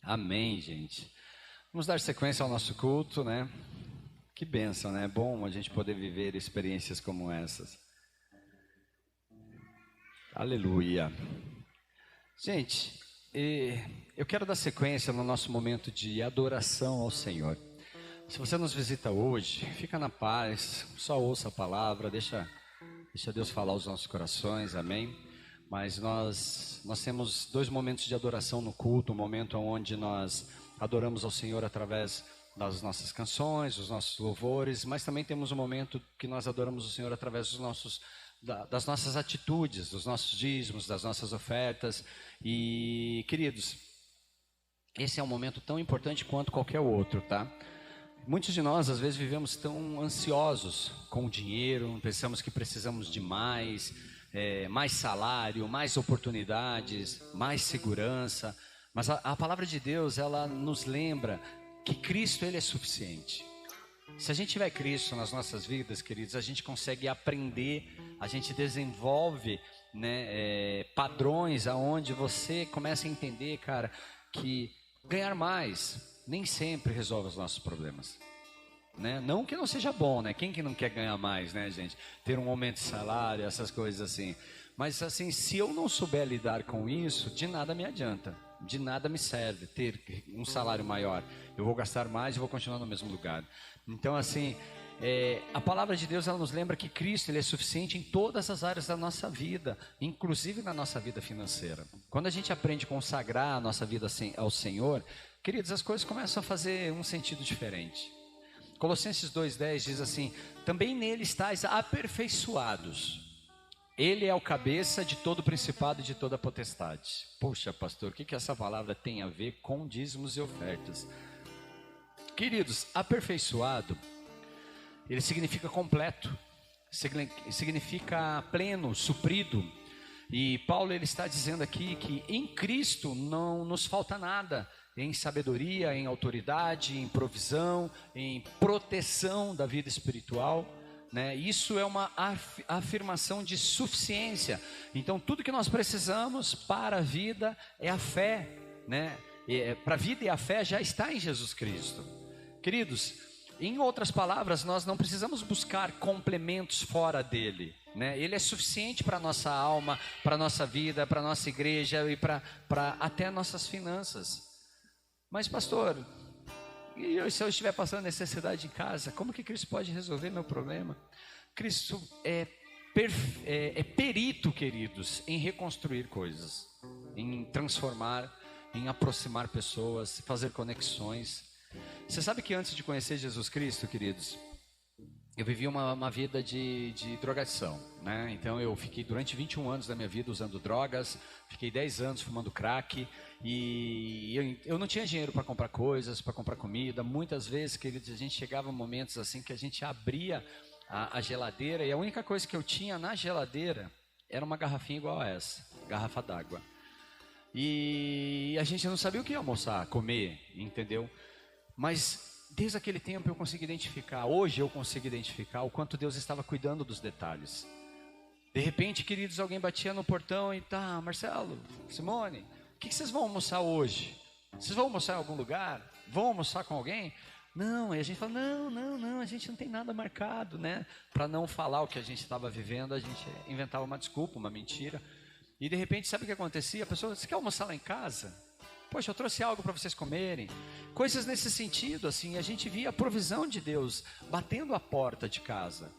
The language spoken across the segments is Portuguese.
Amém, gente. Vamos dar sequência ao nosso culto, né? Que bênção, né? É bom a gente poder viver experiências como essas. Aleluia. Gente, eu quero dar sequência no nosso momento de adoração ao Senhor. Se você nos visita hoje, fica na paz, só ouça a palavra, deixa Deus falar aos nossos corações, amém? Mas nós temos dois momentos de adoração no culto, um momento onde nós adoramos ao Senhor através das nossas canções, dos nossos louvores, mas também temos um momento que nós adoramos o Senhor através das nossas atitudes, dos nossos dízimos, das nossas ofertas. E, queridos, esse é um momento tão importante quanto qualquer outro, tá? Muitos de nós, às vezes, vivemos tão ansiosos com o dinheiro, pensamos que precisamos de mais salário, mais oportunidades, mais segurança. Mas a palavra de Deus, ela nos lembra que Cristo, Ele é suficiente. Se a gente tiver Cristo nas nossas vidas, queridos, a gente consegue aprender, a gente desenvolve, padrões aonde você começa a entender, cara, que ganhar mais nem sempre resolve os nossos problemas. Né? Não que não seja bom, né? Quem que não quer ganhar mais, né, gente? Ter um aumento de salário, essas coisas assim. Mas assim, se eu não souber lidar com isso, de nada me adianta. De nada me serve ter um salário maior. Eu vou gastar mais e vou continuar no mesmo lugar. Então assim, a palavra de Deus, ela nos lembra que Cristo, Ele é suficiente em todas as áreas da nossa vida, inclusive na nossa vida financeira. Quando a gente aprende a consagrar a nossa vida ao Senhor, queridos, as coisas começam a fazer um sentido diferente. Colossenses 2,10 diz assim: também nele estáis aperfeiçoados. Ele é o cabeça de todo principado e de toda potestade. Poxa, pastor, o que essa palavra tem a ver com dízimos e ofertas? Queridos, aperfeiçoado, ele significa completo, significa pleno, suprido. E Paulo, ele está dizendo aqui que em Cristo não nos falta nada, em sabedoria, em autoridade, em provisão, em proteção da vida espiritual, né? Isso é uma afirmação de suficiência. Então tudo que nós precisamos para a vida é a fé, né? Para a vida e a fé já está em Jesus Cristo. Queridos, em outras palavras, nós não precisamos buscar complementos fora dele, né? Ele é suficiente para a nossa alma, para a nossa vida, para a nossa igreja e para até nossas finanças. Mas pastor, e se eu estiver passando necessidade em casa, como que Cristo pode resolver meu problema? Cristo é perito, queridos, em reconstruir coisas, em transformar, em aproximar pessoas, fazer conexões. Você sabe que antes de conhecer Jesus Cristo, queridos, eu vivi uma vida de drogadição, né? Então eu fiquei durante 21 anos da minha vida usando drogas, fiquei 10 anos fumando crack, e eu não tinha dinheiro para comprar coisas, para comprar comida. Muitas vezes, queridos, a gente chegava a momentos assim que a gente abria a geladeira e a única coisa que eu tinha na geladeira era uma garrafinha igual a essa, garrafa d'água. E a gente não sabia o que ia almoçar, comer, entendeu? Mas desde aquele tempo eu consigo identificar, hoje eu consigo identificar o quanto Deus estava cuidando dos detalhes. De repente, queridos, alguém batia no portão e tá, Marcelo, Simone, o que vocês vão almoçar hoje? Vocês vão almoçar em algum lugar? Vão almoçar com alguém? Não, e a gente fala, não, a gente não tem nada marcado, né? Para não falar o que a gente estava vivendo, a gente inventava uma desculpa, uma mentira. E de repente, sabe o que acontecia? A pessoa, você quer almoçar lá em casa? Poxa, eu trouxe algo para vocês comerem. Coisas nesse sentido, assim, a gente via a provisão de Deus batendo a porta de casa.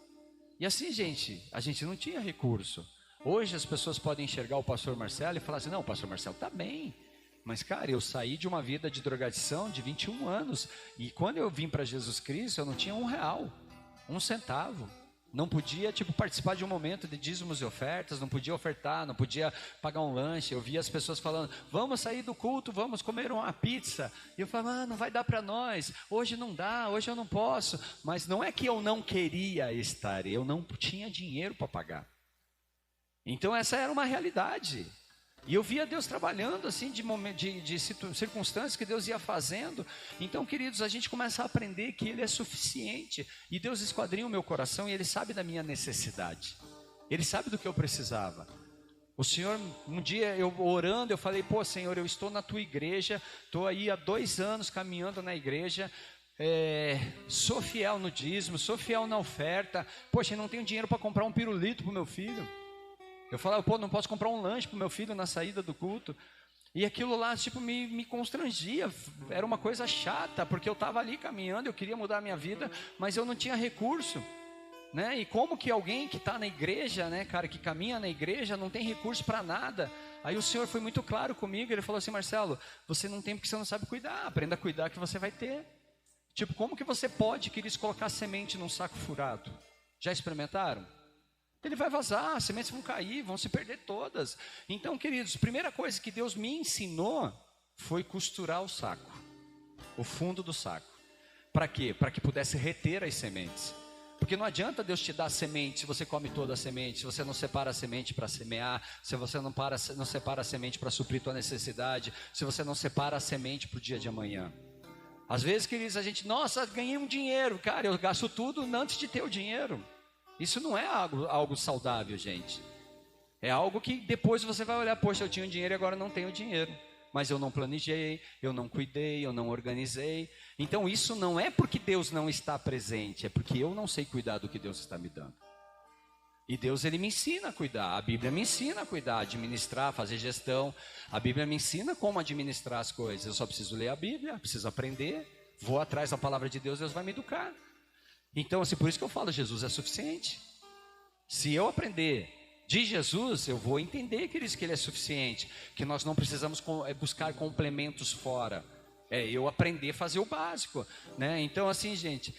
E assim, gente, a gente não tinha recurso. Hoje as pessoas podem enxergar o pastor Marcelo e falar assim, não, o pastor Marcelo está bem. Mas, cara, eu saí de uma vida de drogadição de 21 anos. E quando eu vim para Jesus Cristo, eu não tinha R$1, 1 centavo. Não podia, participar de um momento de dízimos e ofertas, não podia ofertar, não podia pagar um lanche. Eu via as pessoas falando, vamos sair do culto, vamos comer uma pizza. E eu falava, não vai dar para nós, hoje não dá, hoje eu não posso. Mas não é que eu não queria estar, eu não tinha dinheiro para pagar. Então essa era uma realidade. E eu via Deus trabalhando assim de circunstâncias que Deus ia fazendo. Então, queridos, a gente começa a aprender que Ele é suficiente. E Deus esquadrinha o meu coração e Ele sabe da minha necessidade. Ele sabe do que eu precisava. O Senhor, um dia eu orando, eu falei, pô Senhor, eu estou na tua igreja, estou aí há 2 anos caminhando na igreja, sou fiel no dízimo, sou fiel na oferta, poxa, eu não tenho dinheiro para comprar um pirulito para o meu filho. Eu falava, pô, não posso comprar um lanche para o meu filho na saída do culto. E aquilo lá, tipo, me constrangia, era uma coisa chata, porque eu estava ali caminhando, eu queria mudar a minha vida, mas eu não tinha recurso. Né? E como que alguém que está na igreja, né, cara, que caminha na igreja, não tem recurso para nada? Aí o Senhor foi muito claro comigo, ele falou assim, Marcelo, você não tem porque você não sabe cuidar, aprenda a cuidar que você vai ter. Tipo, como que você pode, queridos, colocar semente num saco furado? Já experimentaram? Ele vai vazar, as sementes vão cair, vão se perder todas. Então, queridos, a primeira coisa que Deus me ensinou foi costurar o saco, o fundo do saco. Para quê? Para que pudesse reter as sementes. Porque não adianta Deus te dar semente se você come toda a semente, se você não separa a semente para semear, se você não separa a semente para suprir tua necessidade, se você não separa a semente para o dia de amanhã. Às vezes, queridos, a gente, nossa, ganhei um dinheiro, cara, eu gasto tudo antes de ter o dinheiro. Isso não é algo saudável, gente. É algo que depois você vai olhar, poxa, eu tinha um dinheiro e agora não tenho dinheiro. Mas eu não planejei, eu não cuidei, eu não organizei. Então isso não é porque Deus não está presente, é porque eu não sei cuidar do que Deus está me dando. E Deus, ele me ensina a cuidar, a Bíblia me ensina a cuidar, administrar, fazer gestão. A Bíblia me ensina como administrar as coisas. Eu só preciso ler a Bíblia, preciso aprender, vou atrás da palavra de Deus, Deus vai me educar. Então, assim, por isso que eu falo, Jesus é suficiente. Se eu aprender de Jesus, eu vou entender, queridos, que ele é suficiente, que nós não precisamos buscar complementos fora. Eu aprender a fazer o básico, né? Então, assim, gente,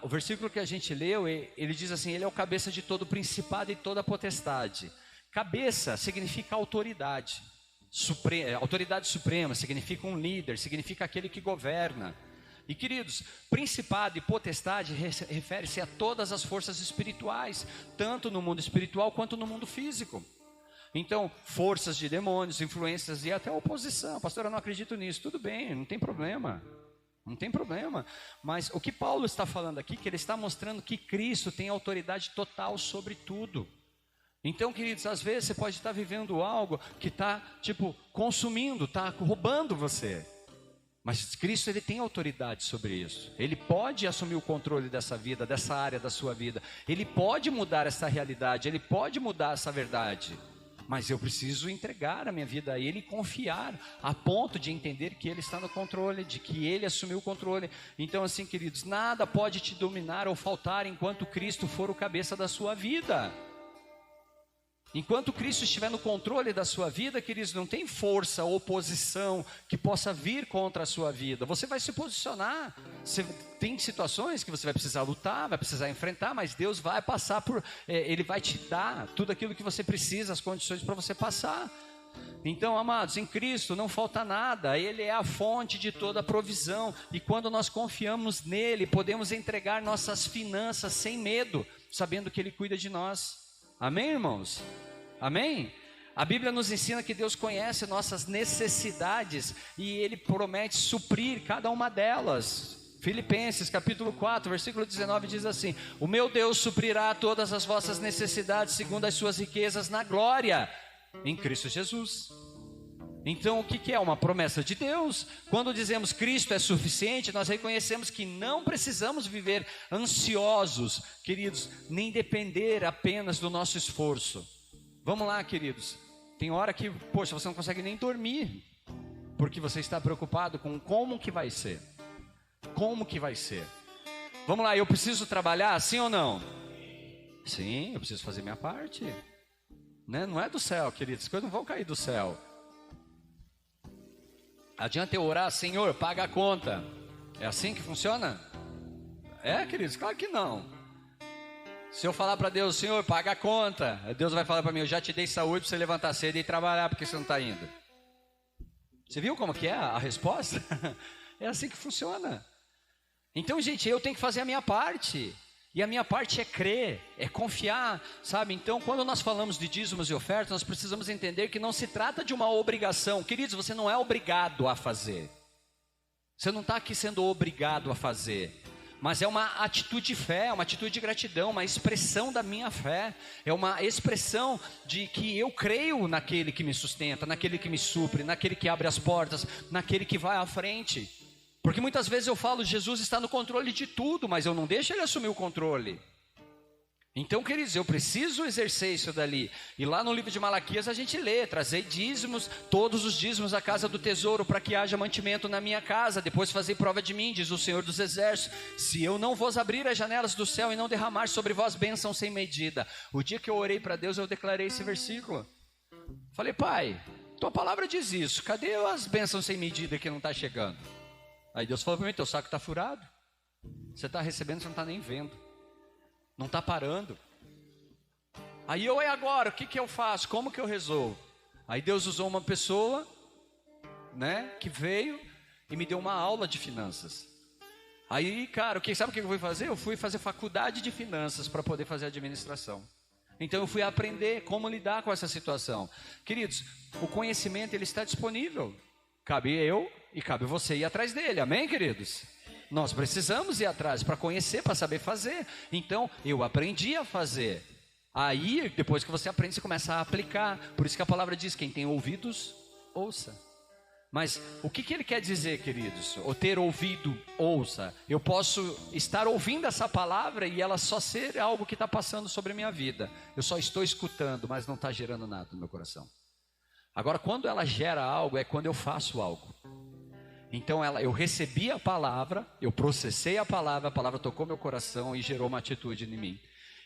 o versículo que a gente leu, ele diz assim, ele é o cabeça de todo principado e toda potestade. Cabeça significa autoridade. Autoridade suprema significa um líder, significa aquele que governa. E queridos, principado e potestade refere-se a todas as forças espirituais, tanto no mundo espiritual quanto no mundo físico. Então, forças de demônios, influências e até oposição. Pastor, eu não acredito nisso. Tudo bem, não tem problema. Não tem problema. Mas o que Paulo está falando aqui, que ele está mostrando que Cristo tem autoridade total sobre tudo. Então, queridos, às vezes você pode estar vivendo algo que está, tipo, consumindo, está roubando você. Mas Cristo, ele tem autoridade sobre isso. Ele pode assumir o controle dessa vida, dessa área da sua vida. Ele pode mudar essa realidade, ele pode mudar essa verdade. Mas eu preciso entregar a minha vida a ele e confiar, a ponto de entender que ele está no controle, de que ele assumiu o controle. Então, assim, queridos, nada pode te dominar ou faltar enquanto Cristo for o cabeça da sua vida. Enquanto Cristo estiver no controle da sua vida, queridos, não tem força ou oposição que possa vir contra a sua vida. Você vai se posicionar. Tem situações que você vai precisar lutar, vai precisar enfrentar, mas Deus vai passar Ele vai te dar tudo aquilo que você precisa, as condições para você passar. Então, amados, em Cristo não falta nada. Ele é a fonte de toda a provisão. E quando nós confiamos nele, podemos entregar nossas finanças sem medo, sabendo que ele cuida de nós. Amém, irmãos? Amém? A Bíblia nos ensina que Deus conhece nossas necessidades e ele promete suprir cada uma delas. Filipenses capítulo 4, versículo 19 diz assim: o meu Deus suprirá todas as vossas necessidades segundo as suas riquezas na glória em Cristo Jesus. Então, o que é uma promessa de Deus? Quando dizemos Cristo é suficiente, nós reconhecemos que não precisamos viver ansiosos, queridos, nem depender apenas do nosso esforço. Vamos lá, queridos. Tem hora que, poxa, você não consegue nem dormir, porque você está preocupado com como que vai ser. Como que vai ser? Vamos lá, eu preciso trabalhar, sim ou não? Sim, eu preciso fazer minha parte. Né? Não é do céu, queridos, as coisas não vão cair do céu. Adianta eu orar, Senhor, paga a conta. É assim que funciona? Queridos, claro que não. Se eu falar para Deus, Senhor, paga a conta, Deus vai falar para mim, eu já te dei saúde para você levantar cedo e ir trabalhar, porque você não está indo. Você viu como que é a resposta? É assim que funciona. Então, gente, eu tenho que fazer a minha parte. E a minha parte é crer, é confiar, sabe? Então, quando nós falamos de dízimos e ofertas, nós precisamos entender que não se trata de uma obrigação. Queridos, você não é obrigado a fazer. Você não está aqui sendo obrigado a fazer. Mas é uma atitude de fé, é uma atitude de gratidão, uma expressão da minha fé, é uma expressão de que eu creio naquele que me sustenta, naquele que me supre, naquele que abre as portas, naquele que vai à frente. Porque muitas vezes eu falo, Jesus está no controle de tudo, mas eu não deixo ele assumir o controle. Então, queridos, eu preciso exercer isso dali. E lá no livro de Malaquias a gente lê: trazei dízimos, todos os dízimos à casa do tesouro, para que haja mantimento na minha casa. Depois fazei prova de mim, diz o Senhor dos Exércitos, se eu não vos abrir as janelas do céu e não derramar sobre vós bênção sem medida. O dia que eu orei para Deus, eu declarei esse versículo. Falei: Pai, tua palavra diz isso, cadê as bênçãos sem medida que não está chegando? Aí Deus falou para mim: teu saco está furado, você está recebendo, você não está nem vendo, não está parando. Aí eu, agora, o que eu faço? Como que eu resolvo? Aí Deus usou uma pessoa, né, que veio e me deu uma aula de finanças. Aí, cara, sabe o que eu fui fazer? Eu fui fazer faculdade de finanças para poder fazer administração. Então eu fui aprender como lidar com essa situação. Queridos, o conhecimento ele está disponível. Cabe eu e cabe você ir atrás dele, amém, queridos? Nós precisamos ir atrás para conhecer, para saber fazer. Então, eu aprendi a fazer. Aí, depois que você aprende, você começa a aplicar. Por isso que a palavra diz: quem tem ouvidos, ouça. Mas o que ele quer dizer, queridos? O ter ouvido, ouça. Eu posso estar ouvindo essa palavra e ela só ser algo que está passando sobre a minha vida. Eu só estou escutando, mas não está gerando nada no meu coração. Agora, quando ela gera algo, é quando eu faço algo. Então eu recebi a palavra, eu processei a palavra tocou meu coração e gerou uma atitude em mim.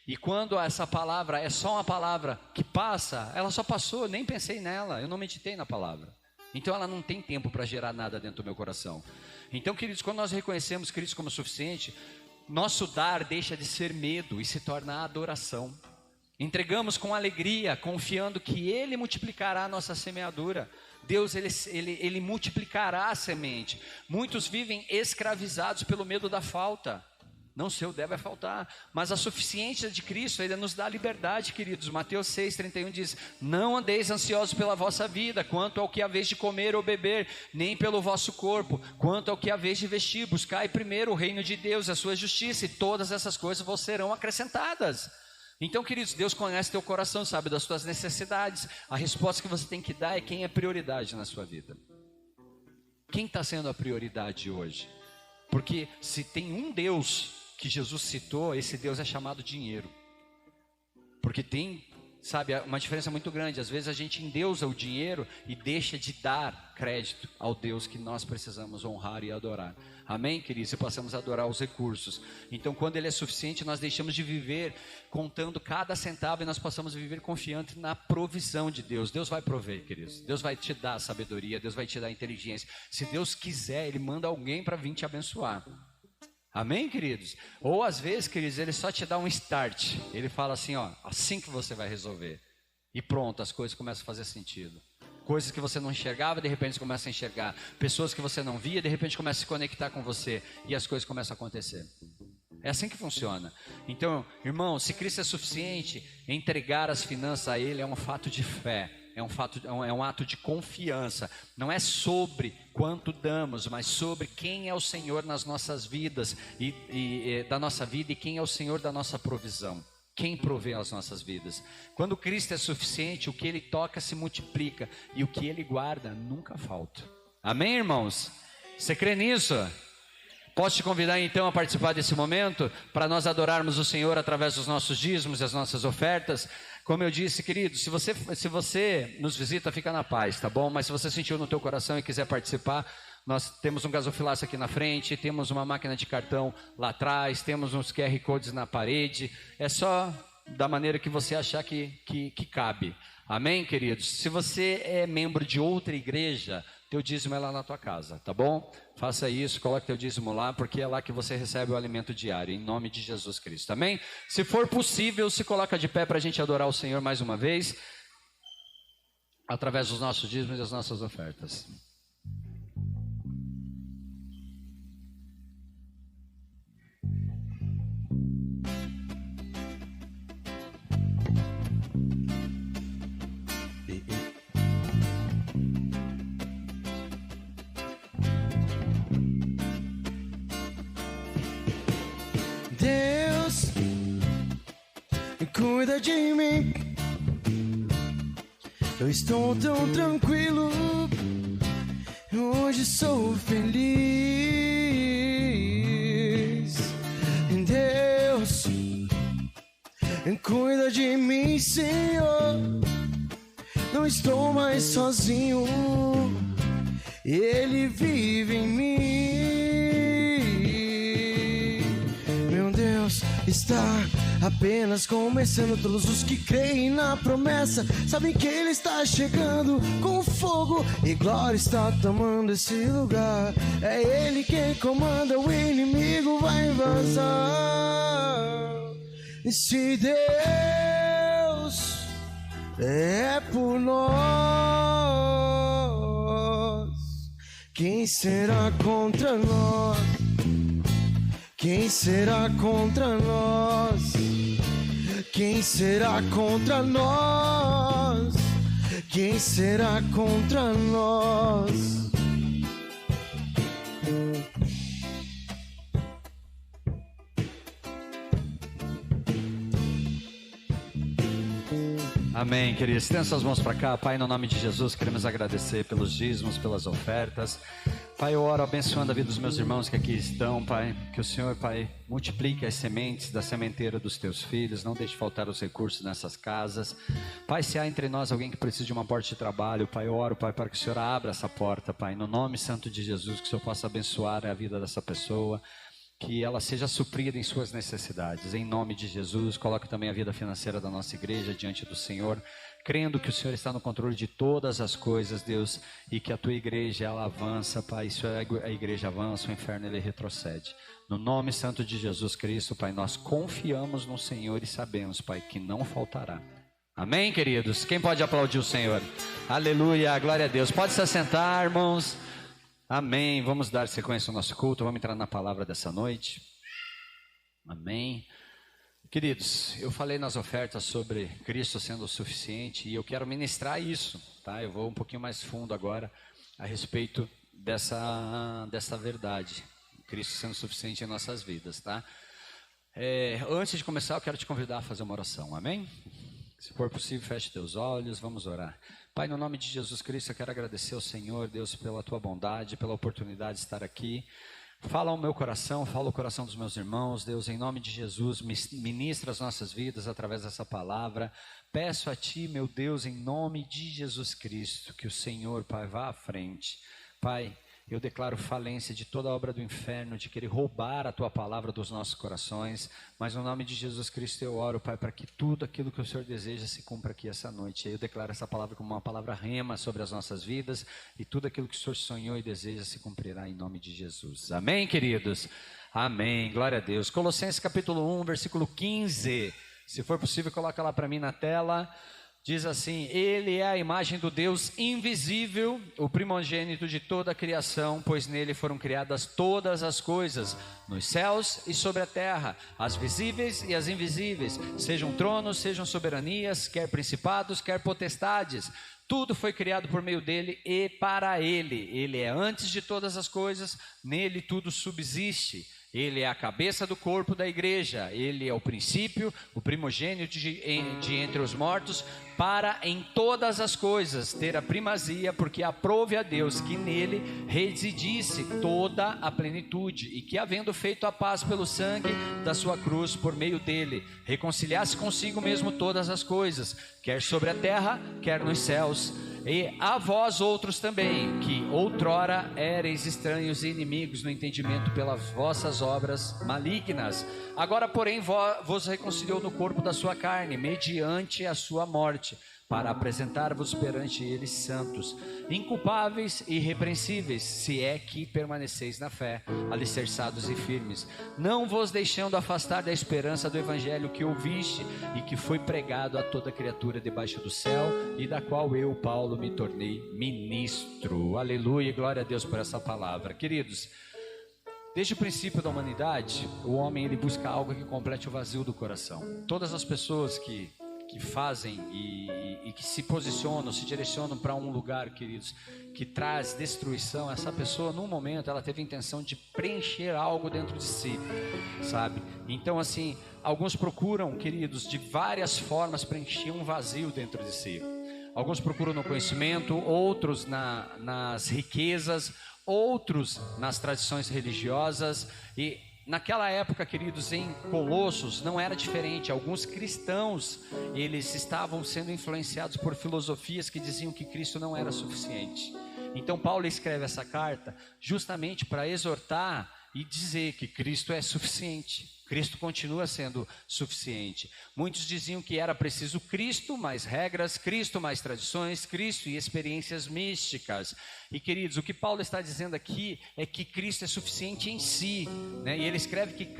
E quando essa palavra é só uma palavra que passa, ela só passou, nem pensei nela, eu não meditei na palavra. Então ela não tem tempo para gerar nada dentro do meu coração. Então, queridos, quando nós reconhecemos Cristo como suficiente, nosso dar deixa de ser medo e se torna adoração. Entregamos com alegria, confiando que Ele multiplicará a nossa semeadura. Deus, ele multiplicará a semente. Muitos vivem escravizados pelo medo da falta. Não, se eu der vai faltar. Mas a suficiência de Cristo, Ele nos dá liberdade, queridos. Mateus 6,31 diz: não andeis ansiosos pela vossa vida, quanto ao que haveis de comer ou beber, nem pelo vosso corpo, quanto ao que haveis de vestir. Buscai primeiro o reino de Deus, a sua justiça, e todas essas coisas vos serão acrescentadas. Então, queridos, Deus conhece teu coração, sabe das tuas necessidades. A resposta que você tem que dar é quem é prioridade na sua vida. Quem está sendo a prioridade hoje? Porque se tem um Deus que Jesus citou, esse Deus é chamado dinheiro. Porque tem, sabe, uma diferença muito grande. Às vezes a gente endeusa o dinheiro e deixa de dar crédito ao Deus que nós precisamos honrar e adorar. Amém, queridos? E passamos a adorar os recursos. Então, quando Ele é suficiente, nós deixamos de viver contando cada centavo e nós passamos a viver confiante na provisão de Deus. Deus vai prover, queridos. Deus vai te dar sabedoria, Deus vai te dar inteligência. Se Deus quiser, Ele manda alguém para vir te abençoar. Amém, queridos? Ou às vezes, queridos, Ele só te dá um start. Ele fala assim, ó, assim que você vai resolver. E pronto, as coisas começam a fazer sentido. Coisas que você não enxergava, de repente começa a enxergar. Pessoas que você não via, de repente começa a se conectar com você. E as coisas começam a acontecer. É assim que funciona. Então, irmão, se Cristo é suficiente, entregar as finanças a Ele é um fato de fé. É um ato de confiança. Não é sobre quanto damos, mas sobre quem é o Senhor nas nossas vidas da nossa vida, e quem é o Senhor da nossa provisão. Quem provê as nossas vidas. Quando Cristo é suficiente, o que Ele toca se multiplica, e o que Ele guarda nunca falta. Amém, irmãos? Você crê nisso? Posso te convidar então a participar desse momento, para nós adorarmos o Senhor através dos nossos dízimos e as nossas ofertas. Como eu disse, querido, se você nos visita, fica na paz, tá bom? Mas se você sentiu no teu coração e quiser participar, nós temos um gasofilaço aqui na frente, temos uma máquina de cartão lá atrás, temos uns QR Codes na parede. É só da maneira que você achar que cabe. Amém, queridos? Se você é membro de outra igreja, teu dízimo é lá na tua casa, tá bom? Faça isso, coloque teu dízimo lá, porque é lá que você recebe o alimento diário, em nome de Jesus Cristo, amém? Se for possível, se coloca de pé para a gente adorar o Senhor mais uma vez, através dos nossos dízimos e das nossas ofertas. cuida de mim. Eu estou tão tranquilo, hoje sou feliz. Deus, cuida de mim, Senhor. Não estou mais sozinho, Ele vive em mim. Meu Deus está apenas começando. Todos os que creem na promessa sabem que Ele está chegando com fogo e glória está tomando esse lugar. É Ele quem comanda, o inimigo vai vazar. E se Deus é por nós, quem será contra nós? Quem será contra nós? Quem será contra nós? Quem será contra nós? Amém, queridos. Estenda suas mãos para cá. Pai, no nome de Jesus, queremos agradecer pelos dízimos, pelas ofertas. Pai, eu oro abençoando a vida dos meus irmãos que aqui estão, Pai. Que o Senhor, Pai, multiplique as sementes da sementeira dos teus filhos. Não deixe faltar os recursos nessas casas. Pai, se há entre nós alguém que precisa de uma porta de trabalho, Pai, eu oro, Pai, para que o Senhor abra essa porta, Pai. No nome santo de Jesus, que o Senhor possa abençoar a vida dessa pessoa. Que ela seja suprida em suas necessidades. Em nome de Jesus, coloque também a vida financeira da nossa igreja diante do Senhor, crendo que o Senhor está no controle de todas as coisas, Deus, e que a tua igreja, ela avança, Pai. Se a igreja avança, o inferno, ele retrocede. No nome santo de Jesus Cristo, Pai, nós confiamos no Senhor e sabemos, Pai, que não faltará. Amém, queridos? Quem pode aplaudir o Senhor? Aleluia, glória a Deus. Pode se assentar, irmãos. Amém, vamos dar sequência ao nosso culto, vamos entrar na palavra dessa noite. Amém. Queridos, eu falei nas ofertas sobre Cristo sendo o suficiente e eu quero ministrar isso, tá? Eu vou um pouquinho mais fundo agora a respeito dessa verdade, Cristo sendo suficiente em nossas vidas, tá? Antes de começar, eu quero te convidar a fazer uma oração, amém? Se for possível, feche teus olhos, vamos orar. Pai, no nome de Jesus Cristo, eu quero agradecer ao Senhor, Deus, pela tua bondade, pela oportunidade de estar aqui. Fala ao meu coração, fala ao coração dos meus irmãos, Deus, em nome de Jesus, ministra as nossas vidas através dessa palavra. Peço a Ti, meu Deus, em nome de Jesus Cristo, que o Senhor, Pai, vá à frente. Pai, eu declaro falência de toda obra do inferno, de querer roubar a Tua palavra dos nossos corações, mas no nome de Jesus Cristo eu oro, Pai, para que tudo aquilo que o Senhor deseja se cumpra aqui essa noite. Eu declaro essa palavra como uma palavra rema sobre as nossas vidas, e tudo aquilo que o Senhor sonhou e deseja se cumprirá em nome de Jesus. Amém, queridos? Amém, glória a Deus. Colossenses capítulo 1, versículo 15, se for possível, coloca lá para mim na tela. Diz assim: Ele é a imagem do Deus invisível, o primogênito de toda a criação, pois nele foram criadas todas as coisas, nos céus e sobre a terra, as visíveis e as invisíveis, sejam tronos, sejam soberanias, quer principados, quer potestades. Tudo foi criado por meio dele e para ele. Ele é antes de todas as coisas, nele tudo subsiste. Ele é a cabeça do corpo da igreja, ele é o princípio, o primogênito de entre os mortos, para em todas as coisas ter a primazia, porque aprove a Deus que nele residisse toda a plenitude, e que, havendo feito a paz pelo sangue da sua cruz, por meio dele, reconciliasse consigo mesmo todas as coisas, quer sobre a terra, quer nos céus. E a vós outros também, que outrora éreis estranhos e inimigos no entendimento pelas vossas obras malignas, agora porém vos reconciliou no corpo da sua carne, mediante a sua morte, para apresentar-vos perante ele santos, inculpáveis e irrepreensíveis, se é que permaneceis na fé, alicerçados e firmes, não vos deixando afastar da esperança do evangelho que ouviste e que foi pregado a toda criatura debaixo do céu, e da qual eu, Paulo, me tornei ministro. Aleluia, glória a Deus por essa palavra. Queridos, desde o princípio da humanidade, o homem ele busca algo que complete o vazio do coração. Todas as pessoas que fazem e que se posicionam, se direcionam para um lugar, queridos, que traz destruição, essa pessoa, num momento, ela teve a intenção de preencher algo dentro de si, sabe? Então, assim, alguns procuram, queridos, de várias formas preencher um vazio dentro de si. Alguns procuram no conhecimento, outros nas riquezas, outros nas tradições religiosas. E naquela época, queridos, em Colossos não era diferente. Alguns cristãos, eles estavam sendo influenciados por filosofias que diziam que Cristo não era suficiente. Então Paulo escreve essa carta justamente para exortar e dizer que Cristo é suficiente. Cristo continua sendo suficiente. Muitos diziam que era preciso Cristo mais regras, Cristo mais tradições, Cristo e experiências místicas. E queridos, o que Paulo está dizendo aqui é que Cristo é suficiente em si, né? E ele escreve que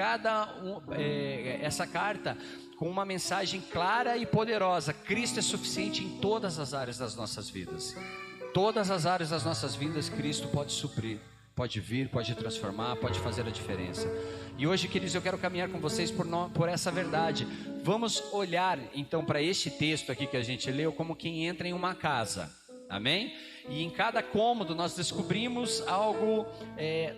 essa carta com uma mensagem clara e poderosa: Cristo é suficiente em todas as áreas das nossas vidas. Todas as áreas das nossas vidas Cristo pode suprir. Pode vir, pode transformar, pode fazer a diferença. E hoje, queridos, eu quero caminhar com vocês por essa verdade. Vamos olhar então para este texto aqui que a gente leu como quem entra em uma casa, amém? E em cada cômodo nós descobrimos algo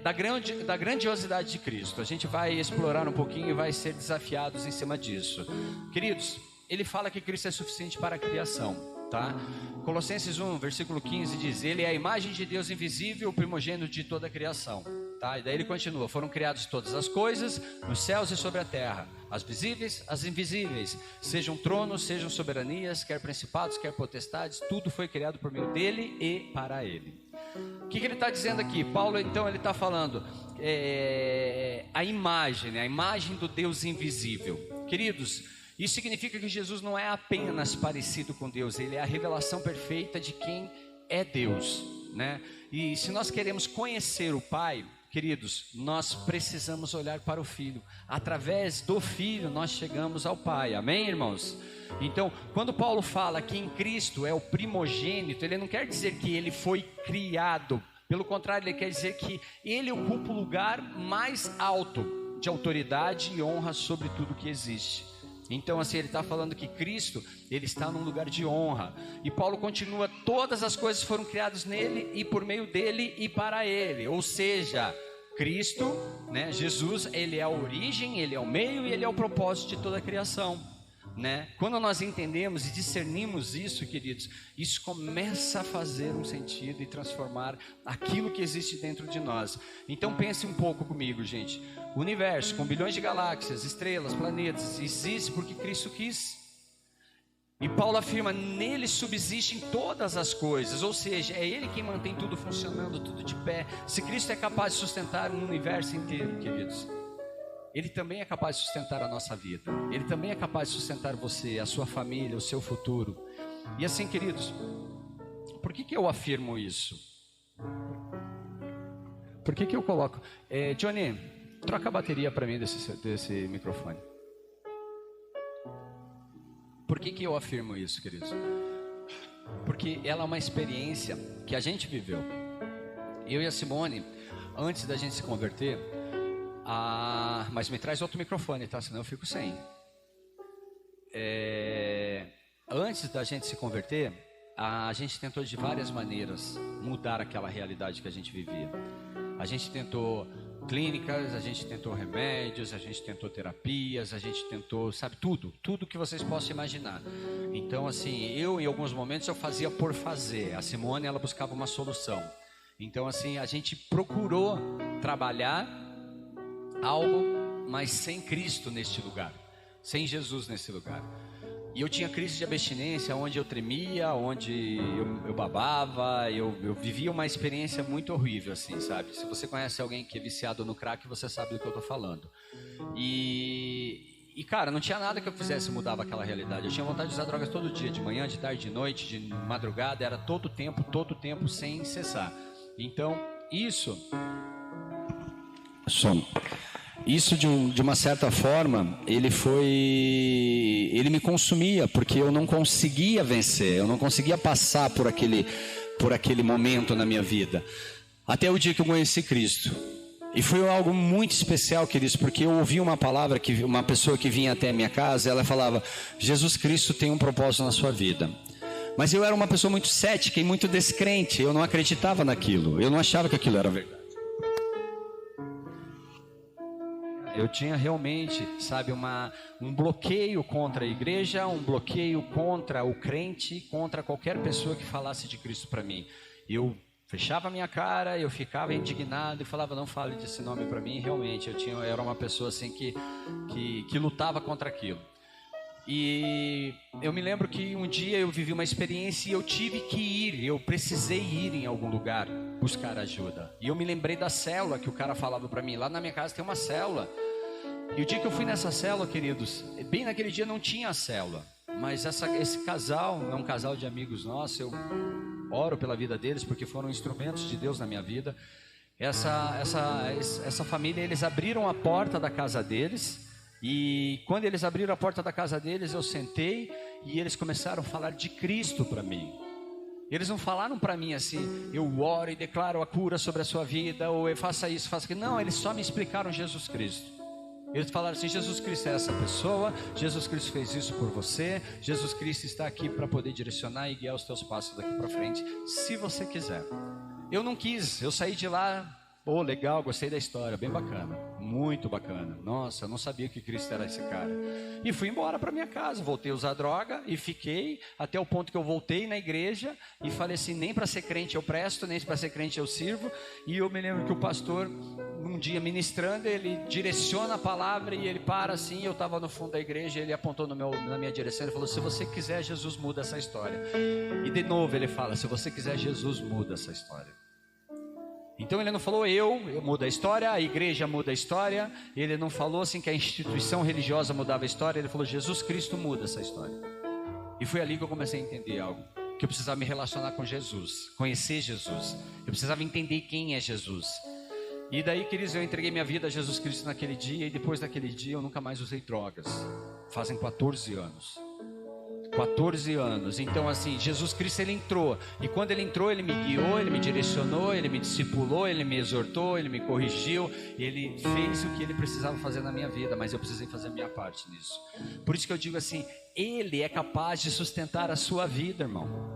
da grandiosidade de Cristo. A gente vai explorar um pouquinho e vai ser desafiados em cima disso. Queridos, ele fala que Cristo é suficiente para a criação. Tá? Colossenses 1, versículo 15 diz: Ele é a imagem de Deus invisível, o primogênito de toda a criação, tá? E daí ele continua: foram criadas todas as coisas, nos céus e sobre a terra, as visíveis, as invisíveis, sejam tronos, sejam soberanias, quer principados, quer potestades, tudo foi criado por meio dele e para ele. O que ele está dizendo aqui? Paulo, então, ele está falando a imagem, né? A imagem do Deus invisível. Queridos, isso significa que Jesus não é apenas parecido com Deus, ele é a revelação perfeita de quem é Deus, né? E se nós queremos conhecer o Pai, queridos, nós precisamos olhar para o Filho. Através do Filho nós chegamos ao Pai, amém, irmãos? Então, quando Paulo fala que em Cristo é o primogênito, ele não quer dizer que ele foi criado. Pelo contrário, ele quer dizer que ele ocupa o lugar mais alto de autoridade e honra sobre tudo que existe. Então, assim, ele está falando que Cristo, ele está num lugar de honra. E Paulo continua: todas as coisas foram criadas nele e por meio dele e para ele. Ou seja, Cristo, né, Jesus, ele é a origem, ele é o meio e ele é o propósito de toda a criação, né? Quando nós entendemos e discernimos isso, queridos, isso começa a fazer um sentido e transformar aquilo que existe dentro de nós. Então pense um pouco comigo, gente. O universo, com bilhões de galáxias, estrelas, planetas, existe porque Cristo quis. E Paulo afirma: nele subsistem todas as coisas. Ou seja, é ele quem mantém tudo funcionando, tudo de pé. Se Cristo é capaz de sustentar um universo inteiro, queridos, ele também é capaz de sustentar a nossa vida. Ele também é capaz de sustentar você, a sua família, o seu futuro. E assim, queridos, por que eu afirmo isso? Por que eu coloco? Johnny, troca a bateria para mim desse microfone. Por que eu afirmo isso, queridos? Porque ela é uma experiência que a gente viveu. Eu e a Simone, antes da gente se converter, mas me traz outro microfone, tá? Senão eu fico sem. Antes da gente se converter, a gente tentou de várias maneiras mudar aquela realidade que a gente vivia. A gente tentou clínicas, a gente tentou remédios, a gente tentou terapias, a gente tentou, sabe, tudo que vocês possam imaginar. Então, assim, em alguns momentos eu fazia por fazer. A Simone, ela buscava uma solução. Então, assim, a gente procurou trabalhar algo, mas sem Cristo neste lugar, sem Jesus nesse lugar. E eu tinha crise de abstinência, onde eu tremia, onde eu babava, eu vivia uma experiência muito horrível, assim, sabe? Se você conhece alguém que é viciado no crack, você sabe do que eu tô falando. E cara, não tinha nada que eu fizesse mudava aquela realidade. Eu tinha vontade de usar drogas todo dia, de manhã, de tarde, de noite, de madrugada, era todo tempo, sem cessar. Então, isso de uma certa forma, ele me consumia, porque eu não conseguia vencer, eu não conseguia passar por aquele momento na minha vida, até o dia que eu conheci Cristo. E foi algo muito especial, queridos, porque eu ouvi uma palavra, que uma pessoa que vinha até a minha casa, ela falava: Jesus Cristo tem um propósito na sua vida. Mas eu era uma pessoa muito cética e muito descrente, eu não acreditava naquilo, eu não achava que aquilo era verdade. Eu tinha realmente, sabe, um bloqueio contra a igreja, um bloqueio contra o crente, contra qualquer pessoa que falasse de Cristo para mim. Eu fechava a minha cara, eu ficava indignado e falava: não fale desse nome para mim. Realmente, eu era uma pessoa assim que lutava contra aquilo. E eu me lembro que um dia eu vivi uma experiência e eu tive que ir, eu precisei ir em algum lugar buscar ajuda. E eu me lembrei da célula que o cara falava para mim: lá na minha casa tem uma célula. E o dia que eu fui nessa célula, queridos, bem naquele dia não tinha a célula, mas esse casal, é um casal de amigos nossos, eu oro pela vida deles porque foram instrumentos de Deus na minha vida. Essa família, eles abriram a porta da casa deles. E quando eles abriram a porta da casa deles, eu sentei e eles começaram a falar de Cristo para mim. Eles não falaram para mim assim: eu oro e declaro a cura sobre a sua vida, ou eu faça isso, faça aquilo. Não, eles só me explicaram Jesus Cristo. Eles falaram assim: Jesus Cristo é essa pessoa, Jesus Cristo fez isso por você, Jesus Cristo está aqui para poder direcionar e guiar os teus passos daqui para frente, se você quiser. Eu não quis, eu saí de lá: pô, legal, gostei da história, bem bacana, muito bacana. Nossa, eu não sabia que Cristo era esse cara. E fui embora para minha casa, voltei a usar droga e fiquei até o ponto que eu voltei na igreja e falei assim: nem para ser crente eu presto, nem para ser crente eu sirvo. E eu me lembro que o pastor, um dia ministrando, ele direciona a palavra e ele para assim, eu estava no fundo da igreja, ele apontou na minha direção e falou: se você quiser, Jesus muda essa história. E de novo ele fala: se você quiser, Jesus muda essa história. Então ele não falou eu mudo a história, a igreja muda a história. Ele não falou assim que a instituição religiosa mudava a história. Ele falou: Jesus Cristo muda essa história. E foi ali que eu comecei a entender algo, que eu precisava me relacionar com Jesus, conhecer Jesus, eu precisava entender quem é Jesus. E daí, queridos, eu entreguei minha vida a Jesus Cristo naquele dia. E depois daquele dia eu nunca mais usei drogas. Fazem 14 anos. 14 anos. Então assim, Jesus Cristo, ele entrou. E quando ele entrou, ele me guiou, ele me direcionou, ele me discipulou, ele me exortou, ele me corrigiu. Ele fez o que ele precisava fazer na minha vida, mas eu precisei fazer a minha parte nisso. Por isso que eu digo assim: ele é capaz de sustentar a sua vida, irmão.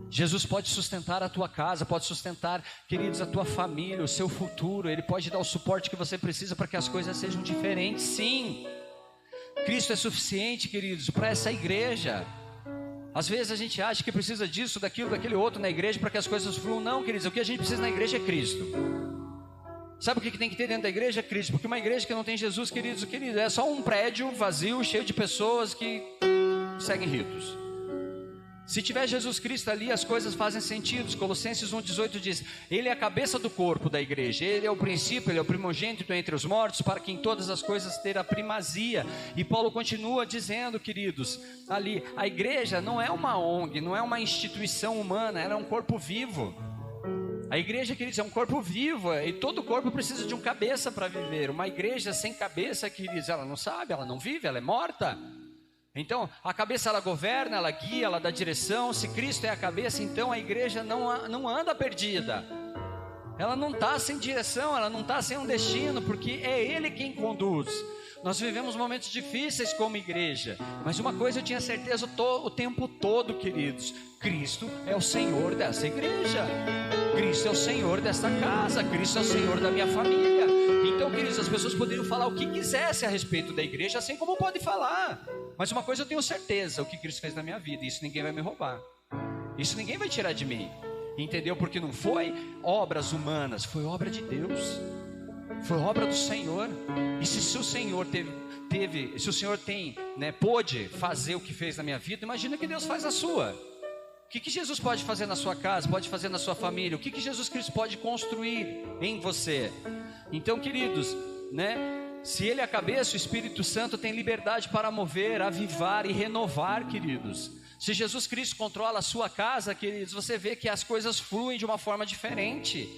Jesus pode sustentar a tua casa, pode sustentar, queridos, a tua família, o seu futuro. Ele pode dar o suporte que você precisa para que as coisas sejam diferentes. Sim, Cristo é suficiente, queridos, para essa igreja. Às vezes a gente acha que precisa disso, daquilo, daquele outro na igreja para que as coisas fluam. Não, queridos, o que a gente precisa na igreja é Cristo. Sabe o que tem que ter dentro da igreja? É Cristo. Porque uma igreja que não tem Jesus, queridos, é só um prédio vazio, cheio de pessoas que seguem ritos. Se tiver Jesus Cristo ali, as coisas fazem sentido. Colossenses 1,18 diz: ele é a cabeça do corpo da igreja, ele é o princípio, ele é o primogênito entre os mortos, para que em todas as coisas tenha primazia. E Paulo continua dizendo, queridos, ali, a igreja não é uma ONG, não é uma instituição humana, ela é um corpo vivo. A igreja, queridos, é um corpo vivo, e todo corpo precisa de um cabeça para viver. Uma igreja sem cabeça, queridos, ela não sabe, ela não vive, ela é morta. Então, a cabeça, ela governa, ela guia, ela dá direção. Se Cristo é a cabeça, então a igreja não anda perdida. Ela não está sem direção, ela não está sem um destino, porque é Ele quem conduz. Nós vivemos momentos difíceis como igreja, mas uma coisa eu tinha certeza o tempo todo, queridos: Cristo é o Senhor dessa igreja, Cristo é o Senhor dessa casa, Cristo é o Senhor da minha família. Então, queridos, as pessoas poderiam falar o que quisessem a respeito da igreja, assim como pode falar, mas uma coisa eu tenho certeza: o que Cristo fez na minha vida, isso ninguém vai me roubar, isso ninguém vai tirar de mim, entendeu? Porque não foi obras humanas, foi obra de Deus, foi obra do Senhor. E se o Senhor se o Senhor pôde fazer o que fez na minha vida, imagina que Deus faz na sua. O que Jesus pode fazer na sua casa, pode fazer na sua família? O que Jesus Cristo pode construir em você? Então, queridos, se Ele é a cabeça, o Espírito Santo tem liberdade para mover, avivar e renovar, queridos. Se Jesus Cristo controla a sua casa, queridos, você vê que as coisas fluem de uma forma diferente.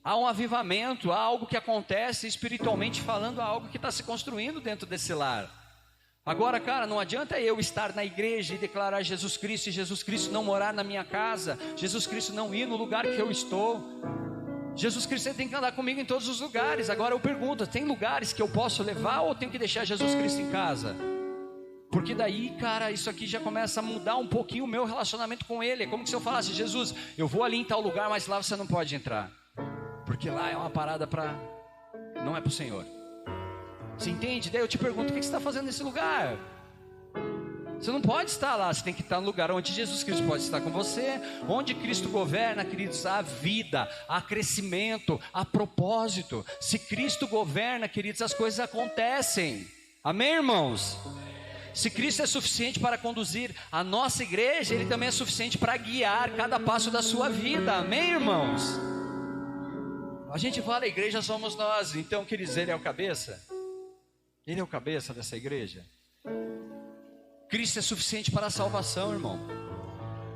Há um avivamento, há algo que acontece espiritualmente falando, há algo que está se construindo dentro desse lar. Agora, cara, não adianta eu estar na igreja e declarar Jesus Cristo, e Jesus Cristo não morar na minha casa, Jesus Cristo não ir no lugar que eu estou. Jesus Cristo tem que andar comigo em todos os lugares. Agora eu pergunto, tem lugares que eu posso levar ou eu tenho que deixar Jesus Cristo em casa? Porque daí, cara, isso aqui já começa a mudar um pouquinho o meu relacionamento com Ele. É como se eu falasse: Jesus, eu vou ali em tal lugar, mas lá você não pode entrar, porque lá é uma parada não é para o Senhor. Você entende? Daí eu te pergunto, o que você está fazendo nesse lugar? Você não pode estar lá, você tem que estar no lugar onde Jesus Cristo pode estar com você. Onde Cristo governa, queridos, há vida, há crescimento, há propósito. Se Cristo governa, queridos, as coisas acontecem. Amém, irmãos? Se Cristo é suficiente para conduzir a nossa igreja, Ele também é suficiente para guiar cada passo da sua vida. Amém, irmãos? A gente fala, a igreja somos nós. Então, queridos, Ele é o cabeça? Ele é o cabeça dessa igreja? Cristo é suficiente para a salvação, irmão.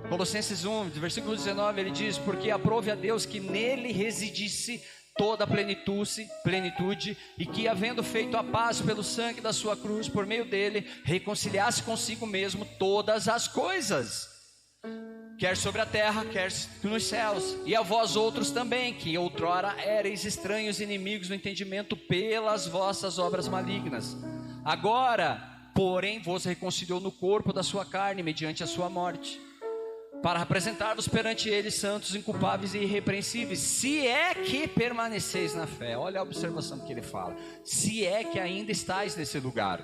Colossenses 1, versículo 19, ele diz: porque aprove a Deus que nele residisse toda a plenitude, e que, havendo feito a paz pelo sangue da sua cruz, por meio dele, reconciliasse consigo mesmo todas as coisas, quer sobre a terra, quer nos céus. E a vós outros também, que outrora éreis estranhos e inimigos no entendimento pelas vossas obras malignas, agora, porém, vos reconciliou no corpo da sua carne, mediante a sua morte, para apresentar-vos perante Ele santos, inculpáveis e irrepreensíveis, se é que permaneceis na fé. Olha a observação que ele fala: se é que ainda estáis nesse lugar,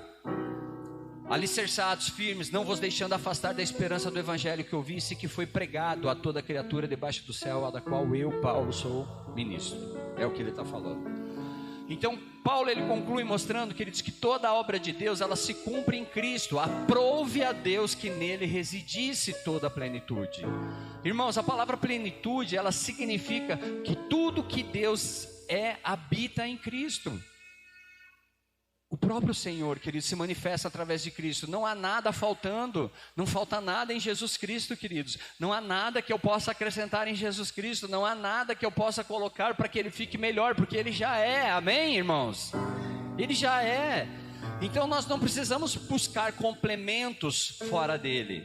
alicerçados, firmes, não vos deixando afastar da esperança do evangelho que ouvisse, que foi pregado a toda criatura debaixo do céu, a da qual eu, Paulo, sou ministro. É o que ele está falando. Então Paulo, ele conclui mostrando, queridos, que toda a obra de Deus, ela se cumpre em Cristo. Aprove a Deus que nele residisse toda a plenitude. Irmãos, a palavra plenitude, ela significa que tudo que Deus habita em Cristo. O próprio Senhor, queridos, se manifesta através de Cristo. Não há nada faltando, não falta nada em Jesus Cristo, queridos. Não há nada que eu possa acrescentar em Jesus Cristo. Não há nada que eu possa colocar para que Ele fique melhor, porque Ele já é. Amém, irmãos? Ele já é. Então nós não precisamos buscar complementos fora dele.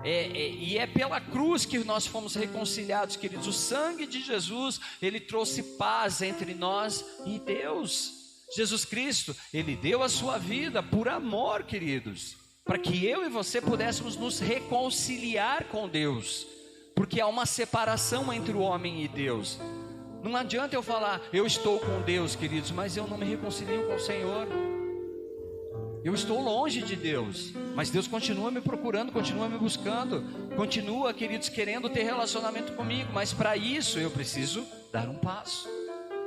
E é pela cruz que nós fomos reconciliados, queridos. O sangue de Jesus, Ele trouxe paz entre nós e Deus. Jesus Cristo, Ele deu a sua vida por amor, queridos, para que eu e você pudéssemos nos reconciliar com Deus, porque há uma separação entre o homem e Deus. Não adianta eu falar, eu estou com Deus, queridos, mas eu não me reconcilio com o Senhor. Eu estou longe de Deus, mas Deus continua me procurando, continua me buscando, continua, queridos, querendo ter relacionamento comigo, mas para isso eu preciso dar um passo.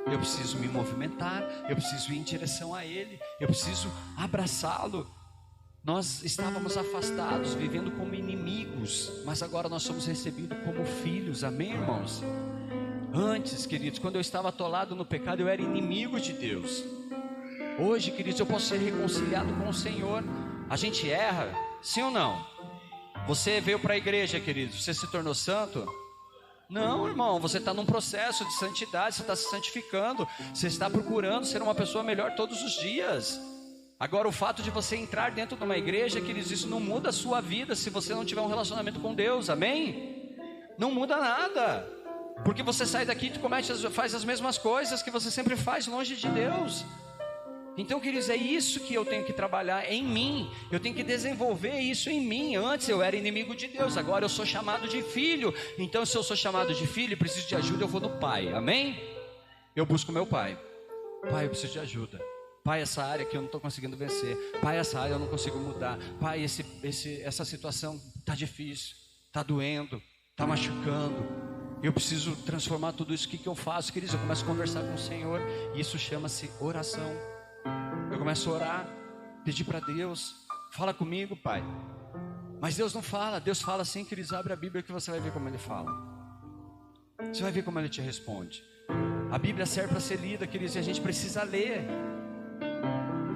Eu preciso me movimentar, eu preciso ir em direção a Ele, eu preciso abraçá-lo. Nós estávamos afastados, vivendo como inimigos, mas agora nós somos recebidos como filhos. Amém, irmãos? Antes, queridos, quando eu estava atolado no pecado, eu era inimigo de Deus. Hoje, queridos, eu posso ser reconciliado com o Senhor. A gente erra, sim ou não? Você veio para a igreja, queridos, você se tornou santo? Não, irmão, você está num processo de santidade, você está se santificando, você está procurando ser uma pessoa melhor todos os dias. Agora, o fato de você entrar dentro de uma igreja, queridos, isso não muda a sua vida se você não tiver um relacionamento com Deus, amém? Não muda nada, porque você sai daqui e faz as mesmas coisas que você sempre faz longe de Deus. Então, queridos, é isso que eu tenho que trabalhar em mim. Eu tenho que desenvolver isso em mim. Antes eu era inimigo de Deus, agora eu sou chamado de filho. Então, se eu sou chamado de filho e preciso de ajuda, eu vou no Pai, amém? Eu busco meu Pai. Pai, eu preciso de ajuda. Pai, essa área que eu não estou conseguindo vencer. Pai, essa área eu não consigo mudar. Pai, essa situação está difícil, está doendo, está machucando. Eu preciso transformar tudo isso. O que eu faço, queridos? Eu começo a conversar com o Senhor, e isso chama-se oração. Eu começo a orar, pedir para Deus, fala comigo, Pai. Mas Deus não fala, Deus fala assim, queridos, abre a Bíblia que você vai ver como Ele fala. Você vai ver como Ele te responde. A Bíblia serve para ser lida, queridos, e a gente precisa ler.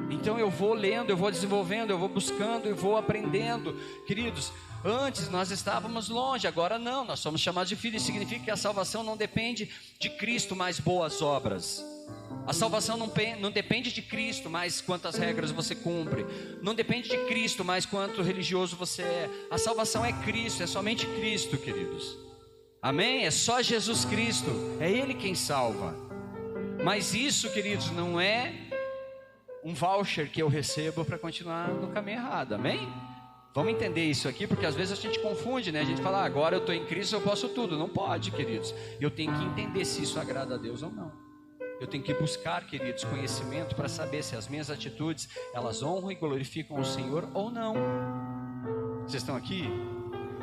Então eu vou lendo, eu vou desenvolvendo, eu vou buscando, eu vou aprendendo. Queridos, antes nós estávamos longe, agora não, nós somos chamados de filhos. Isso significa que a salvação não depende de Cristo mais boas obras. A salvação não depende de Cristo mais quantas regras você cumpre. Não depende de Cristo mais quanto religioso você é. A salvação é Cristo, é somente Cristo, queridos. Amém? É só Jesus Cristo, é Ele quem salva. Mas isso, queridos, não é um voucher que eu recebo para continuar no caminho errado, amém? Vamos entender isso aqui, porque às vezes a gente confunde, né? A gente fala, agora eu estou em Cristo, eu posso tudo. Não pode, queridos. Eu tenho que entender se isso agrada a Deus ou não. Eu tenho que buscar, queridos, conhecimento para saber se as minhas atitudes, elas honram e glorificam o Senhor ou não. Vocês estão aqui?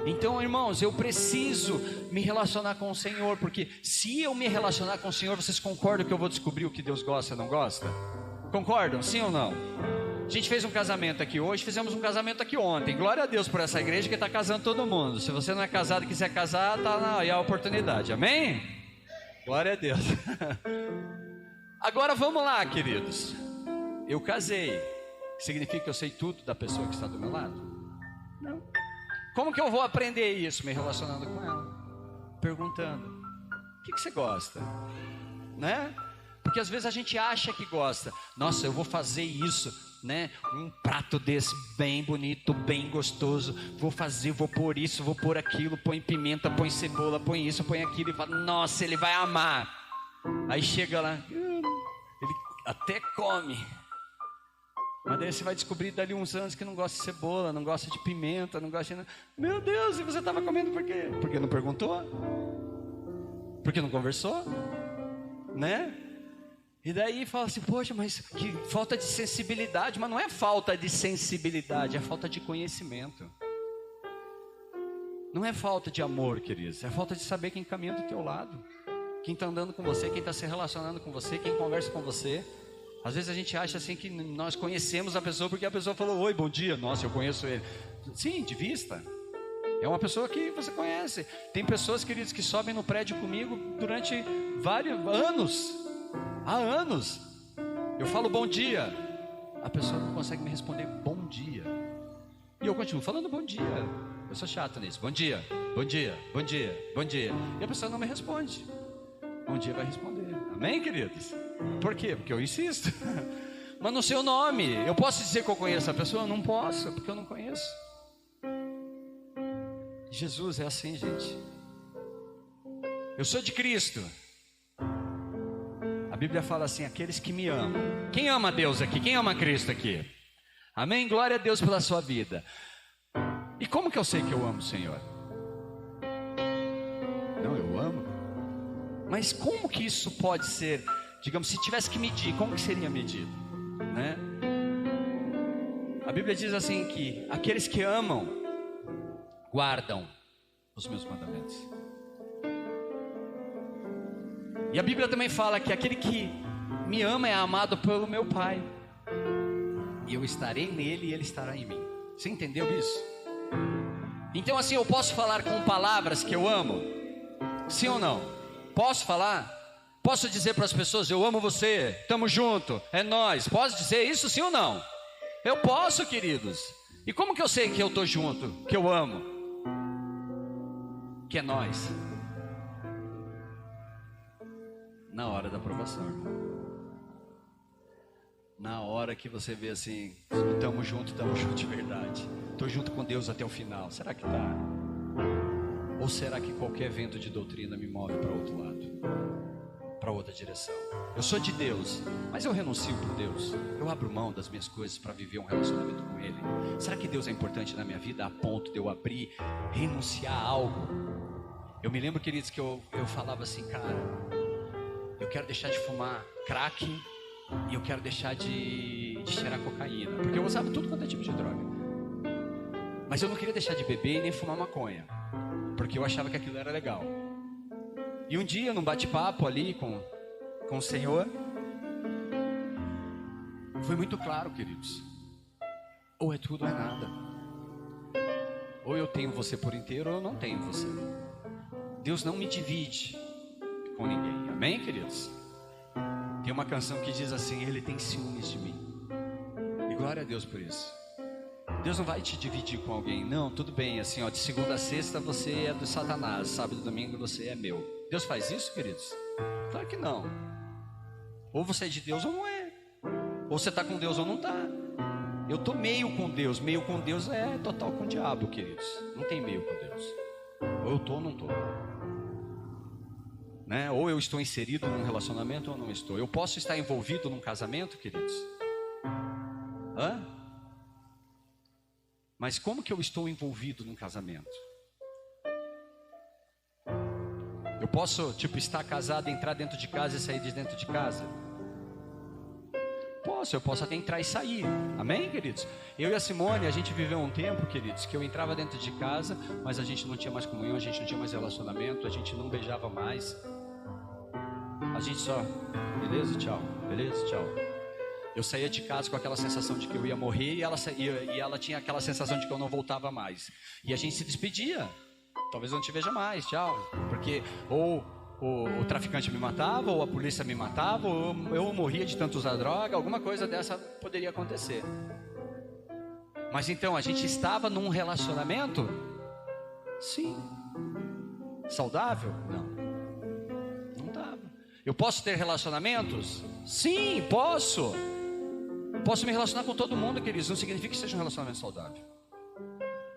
Então, irmãos, eu preciso me relacionar com o Senhor, porque se eu me relacionar com o Senhor, vocês concordam que eu vou descobrir o que Deus gosta ou não gosta? Concordam? Sim ou não? A gente fez um casamento aqui hoje, fizemos um casamento aqui ontem. Glória a Deus por essa igreja que está casando todo mundo. Se você não é casado e quiser casar, está aí a oportunidade. Amém? Glória a Deus. Agora vamos lá, queridos. Eu casei. Significa que eu sei tudo da pessoa que está do meu lado? Não. Como que eu vou aprender isso? Me relacionando com ela, perguntando: o que você gosta? Né? Porque às vezes a gente acha que gosta. Nossa, eu vou fazer isso, né? Um prato desse bem bonito, bem gostoso. Vou fazer, vou pôr isso, vou pôr aquilo. Põe pimenta, põe cebola, põe isso, põe aquilo. E fala, nossa, ele vai amar. Aí chega lá, ele até come. Mas daí você vai descobrir dali uns anos que não gosta de cebola, não gosta de pimenta, não gosta de... Meu Deus, e você estava comendo por quê? Porque não perguntou? Porque não conversou? Né? E daí fala assim, poxa, mas que falta de sensibilidade. Mas não é falta de sensibilidade, é falta de conhecimento. Não é falta de amor, queridos, é falta de saber quem caminha do teu lado, quem está andando com você, quem está se relacionando com você, quem conversa com você. Às vezes a gente acha assim que nós conhecemos a pessoa porque a pessoa falou, oi, bom dia, nossa, eu conheço ele. Sim, de vista. É uma pessoa que você conhece. Tem pessoas, queridos, que sobem no prédio comigo durante vários anos. Há anos. Eu falo bom dia. A pessoa não consegue me responder bom dia. E eu continuo falando bom dia. Eu sou chato nisso. Bom dia, bom dia, bom dia, bom dia. E a pessoa não me responde. Um dia vai responder. Amém, queridos? Por quê? Porque eu insisto. Mas no seu nome, eu posso dizer que eu conheço a pessoa? Não posso, porque eu não conheço. Jesus é assim, gente. Eu sou de Cristo. A Bíblia fala assim, aqueles que me amam. Quem ama a Deus aqui? Quem ama Cristo aqui? Amém? Glória a Deus pela sua vida. E como que eu sei que eu amo o Senhor? Não, eu amo. Mas como que isso pode ser, digamos, se tivesse que medir, como que seria medido? Né? A Bíblia diz assim que aqueles que amam, guardam os meus mandamentos. E a Bíblia também fala que aquele que me ama é amado pelo meu Pai. E eu estarei nele e ele estará em mim. Você entendeu isso? Então assim, eu posso falar com palavras que eu amo? Sim ou não? Posso falar? Posso dizer para as pessoas, eu amo você, estamos juntos, é nós. Posso dizer isso sim ou não? Eu posso, queridos. E como que eu sei que eu estou junto, que eu amo? Que é nós. Na hora da aprovação, irmão. Na hora que você vê assim, estamos juntos de verdade. Estou junto com Deus até o final. Será que tá? Ou será que qualquer vento de doutrina me move para outro lado? Para outra direção? Eu sou de Deus, mas eu renuncio por Deus. Eu abro mão das minhas coisas para viver um relacionamento com Ele. Será que Deus é importante na minha vida a ponto de eu abrir, renunciar a algo? Eu me lembro, queridos, que eu falava assim, cara, eu quero deixar de fumar crack e eu quero deixar de cheirar cocaína, porque eu usava tudo quanto é tipo de droga. Mas eu não queria deixar de beber e nem fumar maconha, porque eu achava que aquilo era legal. E um dia, num bate-papo ali com o Senhor, foi muito claro, queridos. Ou é tudo ou é nada. Ou eu tenho você por inteiro ou eu não tenho você. Deus não me divide com ninguém. Amém, queridos? Tem uma canção que diz assim, Ele tem ciúmes de mim. E glória a Deus por isso. Deus não vai te dividir com alguém. Não, tudo bem, assim, ó, de segunda a sexta você é do Satanás, sábado e domingo você é meu. Deus faz isso, queridos? Claro que não. Ou você é de Deus ou não é. Ou você está com Deus ou não está. Eu estou meio com Deus. Meio com Deus é total com o diabo, queridos. Não tem meio com Deus. Ou eu estou ou não estou. né? Ou eu estou inserido num relacionamento ou não estou. Eu posso estar envolvido num casamento, queridos? Hã? Mas como que eu estou envolvido num casamento? Eu posso, estar casado, entrar dentro de casa e sair de dentro de casa? Eu posso até entrar e sair. Amém, queridos? Eu e a Simone, a gente viveu um tempo, queridos, que eu entrava dentro de casa, mas a gente não tinha mais comunhão, a gente não tinha mais relacionamento, a gente não beijava mais. A gente só, beleza, tchau, beleza, tchau. Eu saía de casa com aquela sensação de que eu ia morrer e ela tinha aquela sensação de que eu não voltava mais. E a gente se despedia. Talvez eu não te veja mais, tchau. Porque ou o traficante me matava, ou a polícia me matava, ou eu morria de tanto usar droga, alguma coisa dessa poderia acontecer. Mas então, a gente estava num relacionamento? Sim. Saudável? Não estava. Eu posso ter relacionamentos? Sim, posso. Posso me relacionar com todo mundo, queridos. Não significa que seja um relacionamento saudável.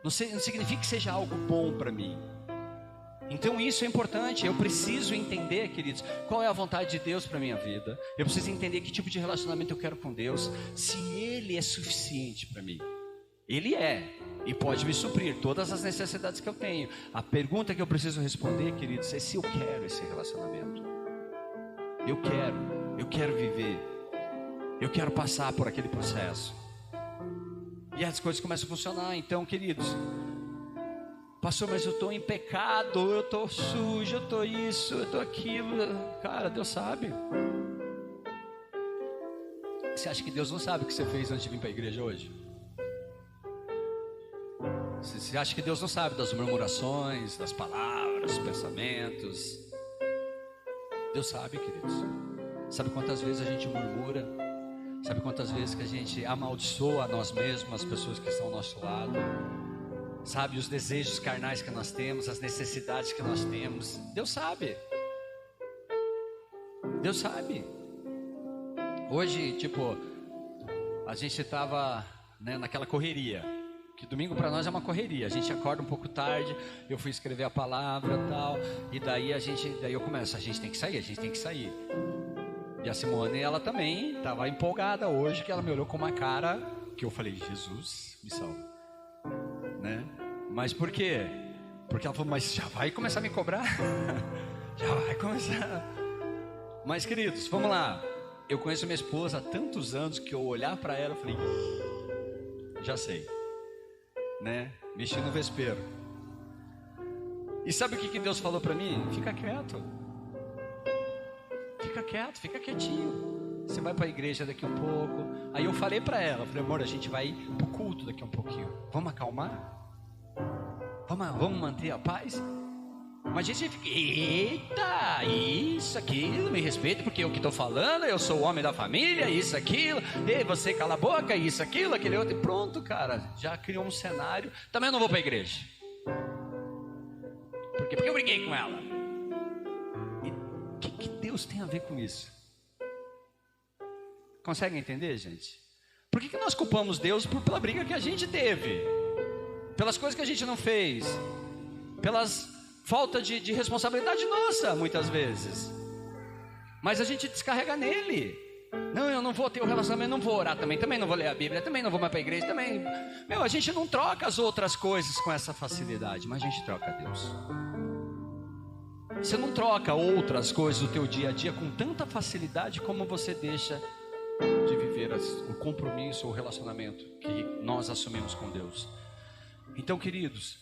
Não significa que seja algo bom para mim. Então isso é importante. Eu preciso entender, queridos, qual é a vontade de Deus para minha vida. Eu preciso entender que tipo de relacionamento eu quero com Deus. Se Ele é suficiente para mim. Ele é e pode me suprir todas as necessidades que eu tenho. A pergunta que eu preciso responder, queridos, é se eu quero esse relacionamento. Eu quero viver. Eu quero passar por aquele processo. E as coisas começam a funcionar. Então, queridos, pastor, mas eu estou em pecado, eu estou sujo, eu estou isso, eu estou aquilo. Cara, Deus sabe. Você acha que Deus não sabe o que você fez antes de vir para a igreja hoje? Você acha que Deus não sabe das murmurações, das palavras, dos pensamentos? Deus sabe, queridos. Sabe quantas vezes a gente murmura? Sabe quantas vezes que a gente amaldiçoa a nós mesmos, as pessoas que estão ao nosso lado? Sabe, os desejos carnais que nós temos, as necessidades que nós temos. Deus sabe. Deus sabe. Hoje, a gente estava, naquela correria. Que domingo para nós é uma correria. A gente acorda um pouco tarde, eu fui escrever a palavra e tal. E daí eu começo, a gente tem que sair. E a Simone, ela também estava empolgada hoje, que ela me olhou com uma cara que eu falei, Jesus, me salva, né? Mas por quê? Porque ela falou, mas já vai começar a me cobrar? Já vai começar. Mas, queridos, vamos lá. Eu conheço minha esposa há tantos anos que eu olhar para ela, eu falei, já sei, né? Mexi no vespeiro. E sabe o que Deus falou para mim? Fica quieto. Fica quieto, fica quietinho. Você vai para a igreja daqui um pouco. Aí eu falei para ela, amor, a gente vai pro culto daqui um pouquinho. Vamos acalmar? Vamos manter a paz? Mas a gente fica, eita, isso, aquilo, me respeita, porque eu que estou falando, eu sou o homem da família, isso, aquilo, e você cala a boca, isso, aquilo, aquele outro, e pronto, cara, já criou um cenário. Também eu não vou para a igreja. Por quê? Porque eu briguei com ela. O que Deus tem a ver com isso? Conseguem entender, gente? Por que nós culpamos Deus pela briga que a gente teve? Pelas coisas que a gente não fez? Pelas falta de responsabilidade nossa, muitas vezes. Mas a gente descarrega nele. Não, eu não vou ter um relacionamento, não vou orar também não vou ler a Bíblia, também não vou mais para a igreja, também. A gente não troca as outras coisas com essa facilidade, mas a gente troca Deus. Você não troca outras coisas do teu dia a dia com tanta facilidade como você deixa de viver o compromisso, o relacionamento que nós assumimos com Deus. Então, queridos,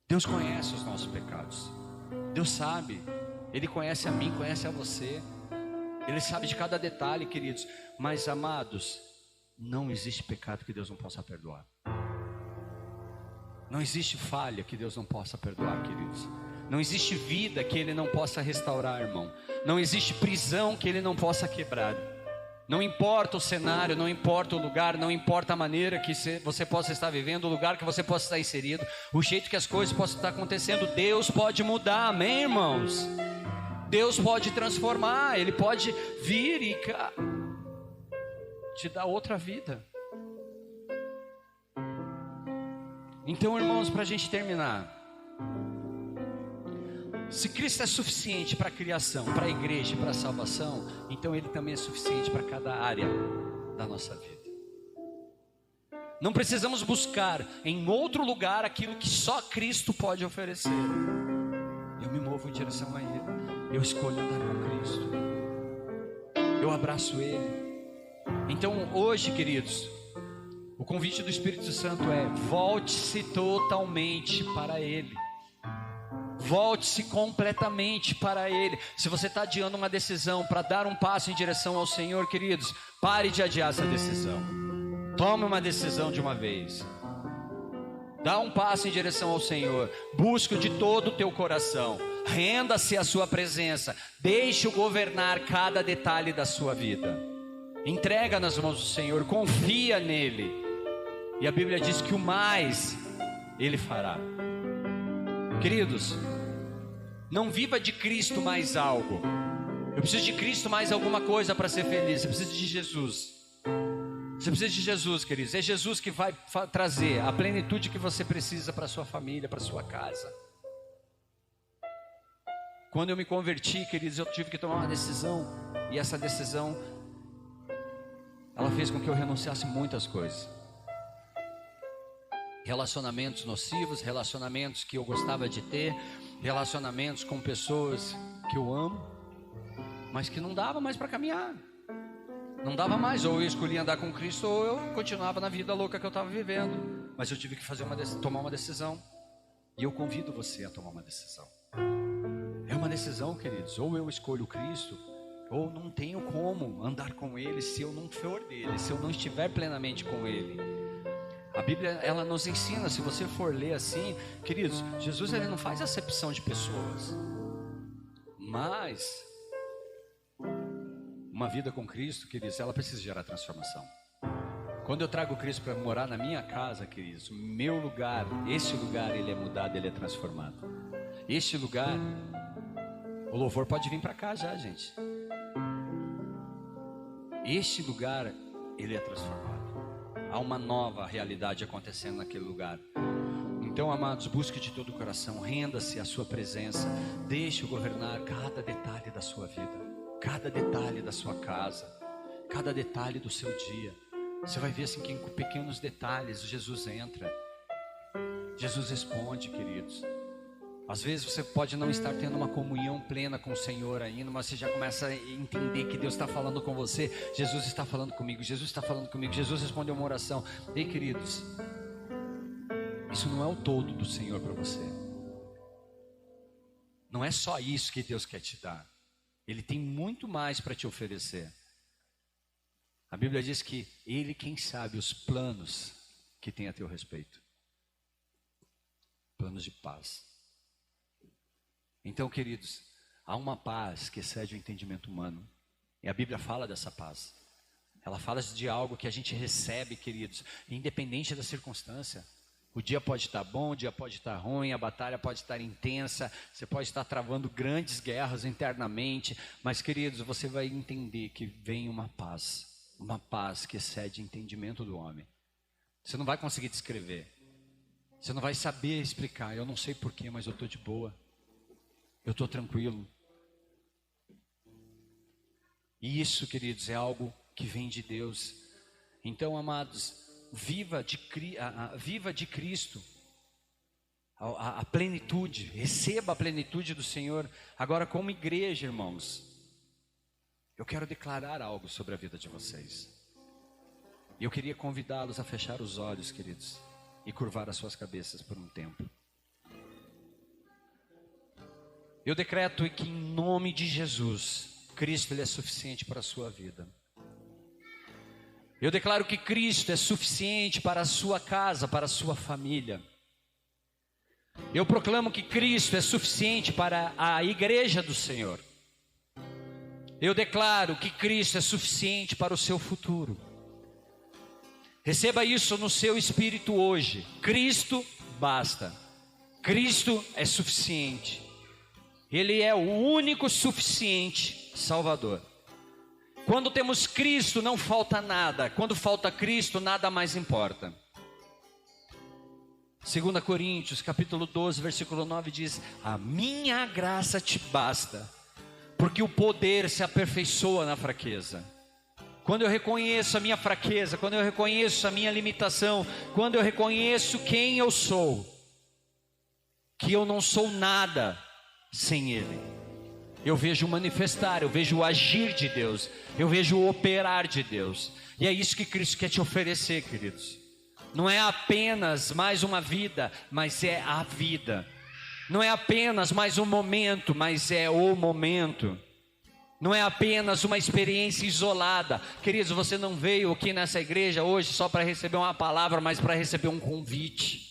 Deus conhece os nossos pecados. Deus sabe. Ele conhece a mim, conhece a você. Ele sabe de cada detalhe, queridos. Mas, amados, não existe pecado que Deus não possa perdoar. Não existe falha que Deus não possa perdoar, queridos. Não existe vida que Ele não possa restaurar, irmão. Não existe prisão que Ele não possa quebrar. Não importa o cenário, não importa o lugar, não importa a maneira que você possa estar vivendo, o lugar que você possa estar inserido, o jeito que as coisas possam estar acontecendo, Deus pode mudar, amém, irmãos? Deus pode transformar, Ele pode vir e te dar outra vida. Então, irmãos, para a gente terminar, Se Cristo é suficiente para a criação, para a igreja e para a salvação, então Ele também é suficiente para cada área da nossa vida. Não precisamos buscar em outro lugar aquilo que só Cristo pode oferecer. Eu me movo em direção a Ele. Eu escolho andar com Cristo. Eu abraço Ele. Então hoje, queridos, o convite do Espírito Santo é: volte-se totalmente para Ele. Volte-se completamente para Ele. Se você está adiando uma decisão para dar um passo em direção ao Senhor, queridos, pare de adiar essa decisão. Tome uma decisão de uma vez. Dá um passo em direção ao Senhor. Busque de todo o teu coração. Renda-se à sua presença. Deixe-o governar cada detalhe da sua vida. Entrega nas mãos do Senhor. Confia nele. E a Bíblia diz que o mais Ele fará. Queridos, não viva de Cristo mais algo. Eu preciso de Cristo mais alguma coisa para ser feliz. Você precisa de Jesus. Você precisa de Jesus, queridos. É Jesus que vai trazer a plenitude que você precisa para a sua família, para a sua casa. Quando eu me converti, queridos, eu tive que tomar uma decisão. E essa decisão, ela fez com que eu renunciasse muitas coisas. Relacionamentos nocivos, relacionamentos que eu gostava de ter, relacionamentos com pessoas que eu amo, mas que não dava mais para caminhar. Não dava mais, ou eu escolhia andar com Cristo, ou eu continuava na vida louca que eu estava vivendo. Mas eu tive que tomar uma decisão. E eu convido você a tomar uma decisão. É uma decisão, queridos. Ou eu escolho Cristo, ou não tenho como andar com Ele se eu não for dele, se eu não estiver plenamente com Ele. A Bíblia, ela nos ensina, se você for ler assim, queridos, Jesus, ele não faz acepção de pessoas. Mas uma vida com Cristo, queridos, ela precisa gerar transformação. Quando eu trago Cristo para morar na minha casa, queridos, meu lugar, esse lugar, ele é mudado, ele é transformado. Este lugar, o louvor pode vir para cá já, gente. Este lugar, ele é transformado. Há uma nova realidade acontecendo naquele lugar. Então, amados, busque de todo o coração, renda-se à sua presença, deixe-o governar cada detalhe da sua vida. Cada detalhe da sua casa, cada detalhe do seu dia. Você vai ver assim que em pequenos detalhes Jesus entra. Jesus responde, queridos. Às vezes você pode não estar tendo uma comunhão plena com o Senhor ainda, mas você já começa a entender que Deus está falando com você. Jesus está falando comigo, Jesus está falando comigo, Jesus respondeu uma oração. Ei, queridos, isso não é o todo do Senhor para você. Não é só isso que Deus quer te dar. Ele tem muito mais para te oferecer. A Bíblia diz que Ele, quem sabe, os planos que tem a teu respeito. Planos de paz. Então, queridos, há uma paz que excede o entendimento humano. E a Bíblia fala dessa paz. Ela fala de algo que a gente recebe, queridos, independente da circunstância. O dia pode estar bom, o dia pode estar ruim, a batalha pode estar intensa, você pode estar travando grandes guerras internamente, mas, queridos, você vai entender que vem uma paz que excede o entendimento do homem. Você não vai conseguir descrever, você não vai saber explicar. Eu não sei porquê, mas eu estou de boa, eu estou tranquilo. E isso, queridos, é algo que vem de Deus. Então, amados, viva de Cristo, a plenitude, receba a plenitude do Senhor. Agora, como igreja, irmãos, eu quero declarar algo sobre a vida de vocês. E eu queria convidá-los a fechar os olhos, queridos, e curvar as suas cabeças por um tempo. Eu decreto que em nome de Jesus, Cristo, ele é suficiente para a sua vida. Eu declaro que Cristo é suficiente para a sua casa, para a sua família. Eu proclamo que Cristo é suficiente para a igreja do Senhor. Eu declaro que Cristo é suficiente para o seu futuro. Receba isso no seu espírito hoje. Cristo basta. Cristo é suficiente. Ele é o único suficiente Salvador. Quando temos Cristo, não falta nada. Quando falta Cristo, nada mais importa. 2 Coríntios, capítulo 12, versículo 9 diz: a minha graça te basta, porque o poder se aperfeiçoa na fraqueza. Quando eu reconheço a minha fraqueza, quando eu reconheço a minha limitação, quando eu reconheço quem eu sou, que eu não sou nada sem Ele, eu vejo o manifestar, eu vejo o agir de Deus, eu vejo o operar de Deus. E é isso que Cristo quer te oferecer, queridos. Não é apenas mais uma vida, mas é a vida. Não é apenas mais um momento, mas é o momento. Não é apenas uma experiência isolada. Queridos, você não veio aqui nessa igreja hoje só para receber uma palavra, mas para receber um convite.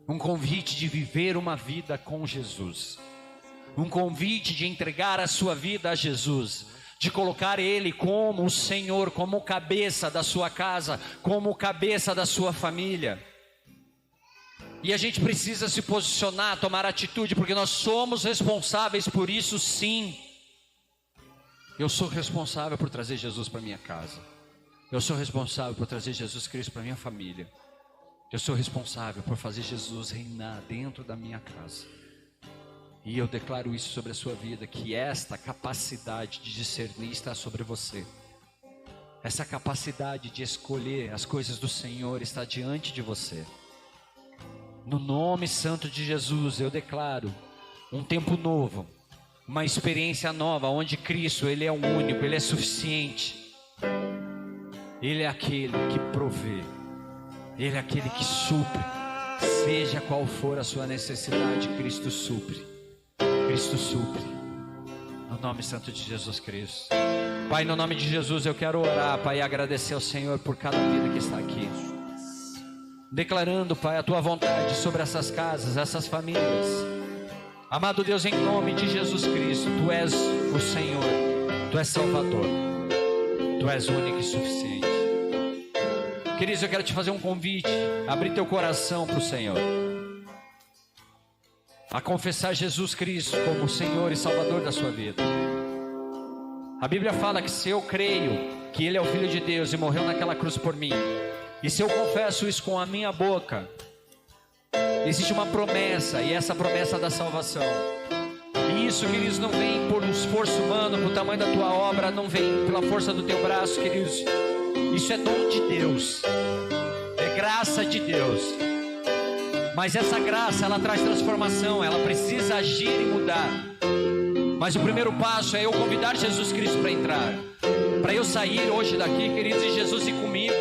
Um convite de viver uma vida com Jesus. Um convite de entregar a sua vida a Jesus. De colocar Ele como o Senhor, como o cabeça da sua casa, como o cabeça da sua família. E a gente precisa se posicionar, tomar atitude, porque nós somos responsáveis por isso, sim. Eu sou responsável por trazer Jesus para minha casa. Eu sou responsável por trazer Jesus Cristo para minha família. Eu sou responsável por fazer Jesus reinar dentro da minha casa. E eu declaro isso sobre a sua vida, que esta capacidade de discernir está sobre você. Essa capacidade de escolher as coisas do Senhor está diante de você. No nome santo de Jesus, eu declaro um tempo novo, uma experiência nova, onde Cristo, Ele é o único, Ele é suficiente. Ele é aquele que provê, Ele é aquele que supre. Seja qual for a sua necessidade, Cristo supre. Cristo supre. No nome santo de Jesus Cristo. Pai, no nome de Jesus eu quero orar, Pai, e agradecer ao Senhor por cada vida que está aqui. Declarando, Pai, a Tua vontade sobre essas casas, essas famílias. Amado Deus, em nome de Jesus Cristo, Tu és o Senhor, Tu és Salvador, Tu és único e suficiente. Queridos, eu quero te fazer um convite, abrir teu coração para o Senhor, a confessar Jesus Cristo como o Senhor e Salvador da sua vida. A Bíblia fala que se eu creio que Ele é o Filho de Deus e morreu naquela cruz por mim, e se eu confesso isso com a minha boca, existe uma promessa, e essa promessa da salvação. E isso, queridos, não vem por um esforço humano, por tamanho da tua obra, não vem pela força do teu braço, queridos. Isso é dom de Deus, é graça de Deus. Mas essa graça, ela traz transformação, ela precisa agir e mudar. Mas o primeiro passo é eu convidar Jesus Cristo para entrar, para eu sair hoje daqui, queridos, e Jesus ir comigo.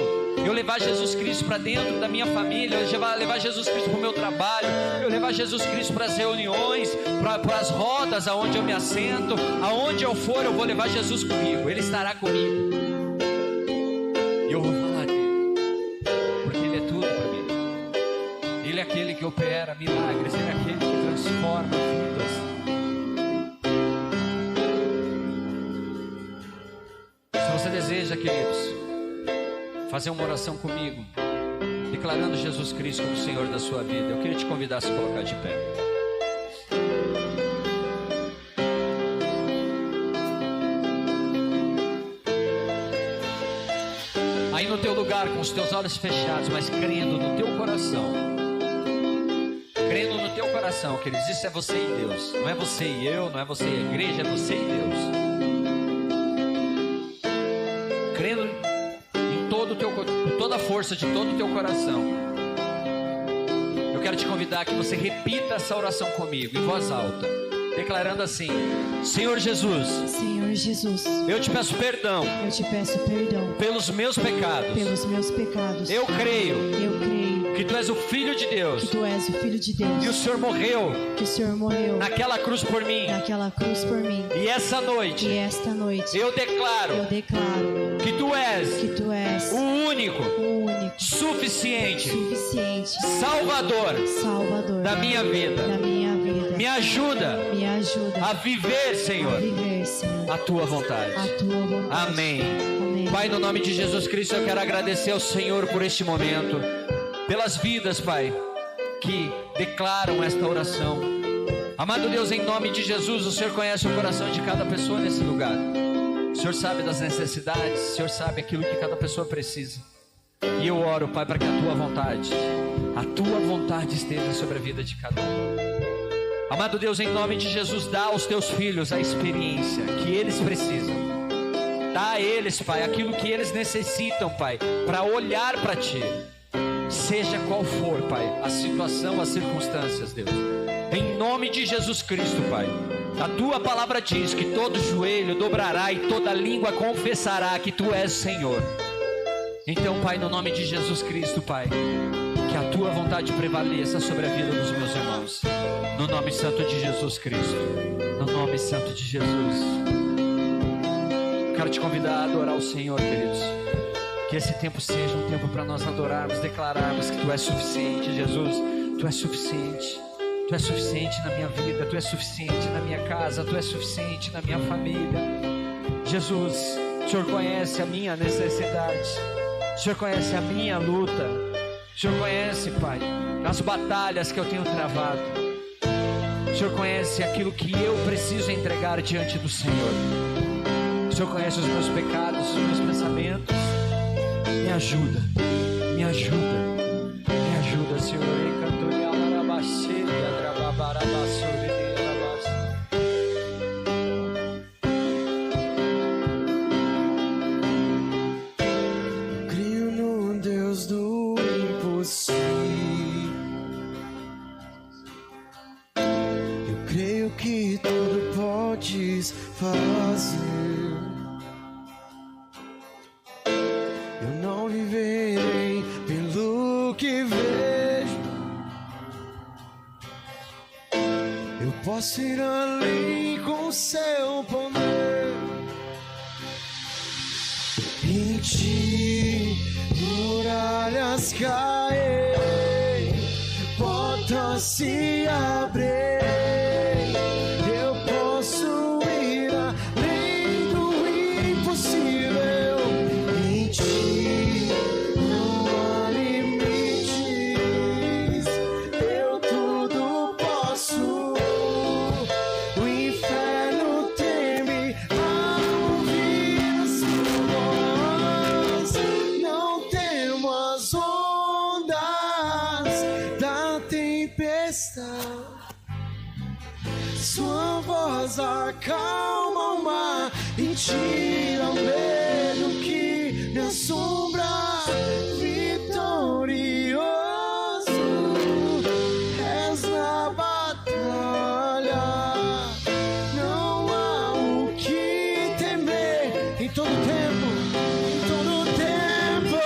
Eu levar Jesus Cristo para dentro da minha família, eu levar Jesus Cristo para o meu trabalho, eu levar Jesus Cristo para as reuniões, para as rodas aonde eu me assento, aonde eu for, eu vou levar Jesus comigo, Ele estará comigo. E eu vou falar dele, porque Ele é tudo para mim. Ele é aquele que opera milagres, Ele é aquele que transforma vidas. Se você deseja, queridos, fazer uma oração comigo, declarando Jesus Cristo como Senhor da sua vida, eu queria te convidar a se colocar de pé. Aí no teu lugar, com os teus olhos fechados, mas crendo no teu coração, crendo no teu coração, queridos, isso é você e Deus, não é você e eu, não é você e a igreja, é você e Deus. Crendo com toda a força de todo o teu coração, eu quero te convidar a que você repita essa oração comigo em voz alta, declarando assim: Senhor Jesus, Senhor Jesus, eu te peço perdão pelos meus pecados. Eu creio que Tu és o Filho de Deus, e o Senhor morreu naquela cruz por mim. E esta noite eu declaro que Tu és o único, suficiente Salvador da minha vida. Me ajuda a viver, Senhor, a Tua vontade. Amém. Pai, no nome de Jesus Cristo, eu quero agradecer ao Senhor por este momento, pelas vidas, Pai, que declaram esta oração. Amado Deus, em nome de Jesus, o Senhor conhece o coração de cada pessoa nesse lugar. O Senhor sabe das necessidades, o Senhor sabe aquilo que cada pessoa precisa. E eu oro, Pai, para que a tua vontade esteja sobre a vida de cada um. Amado Deus, em nome de Jesus, dá aos teus filhos a experiência que eles precisam. Dá a eles, Pai, aquilo que eles necessitam, Pai, para olhar para Ti. Seja qual for, Pai, a situação, as circunstâncias, Deus. Em nome de Jesus Cristo, Pai. A Tua palavra diz que todo joelho dobrará e toda língua confessará que Tu és Senhor. Então, Pai, no nome de Jesus Cristo, Pai, que a Tua vontade prevaleça sobre a vida dos meus irmãos. No nome santo de Jesus Cristo. No nome santo de Jesus. Quero te convidar a adorar o Senhor, queridos. Que esse tempo seja um tempo para nós adorarmos, declararmos que Tu és suficiente, Jesus. Tu és suficiente. Tu és suficiente na minha vida. Tu és suficiente na minha casa. Tu és suficiente na minha família. Jesus, o Senhor conhece a minha necessidade. O Senhor conhece a minha luta. O Senhor conhece, Pai, as batalhas que eu tenho travado. O Senhor conhece aquilo que eu preciso entregar diante do Senhor. O Senhor conhece os meus pecados, os meus pensamentos. Me ajuda, me ajuda, me ajuda, Senhor. Creio no Deus do impossível. Eu creio que tudo podes fazer. Eu não viverei pelo que vejo. Eu posso ir além com seu poder. Em Ti muralhas caem, portas se abrem. Eu posso ir além do impossível. Em Ti não há limites. Eu tudo posso. O inferno teme ao ouvir sua voz. Não temo as ondas da tempestade. Sua voz acalma o mar e tira o medo que me assombra. Vitorioso és na batalha. Não há o que temer em todo tempo, em todo tempo.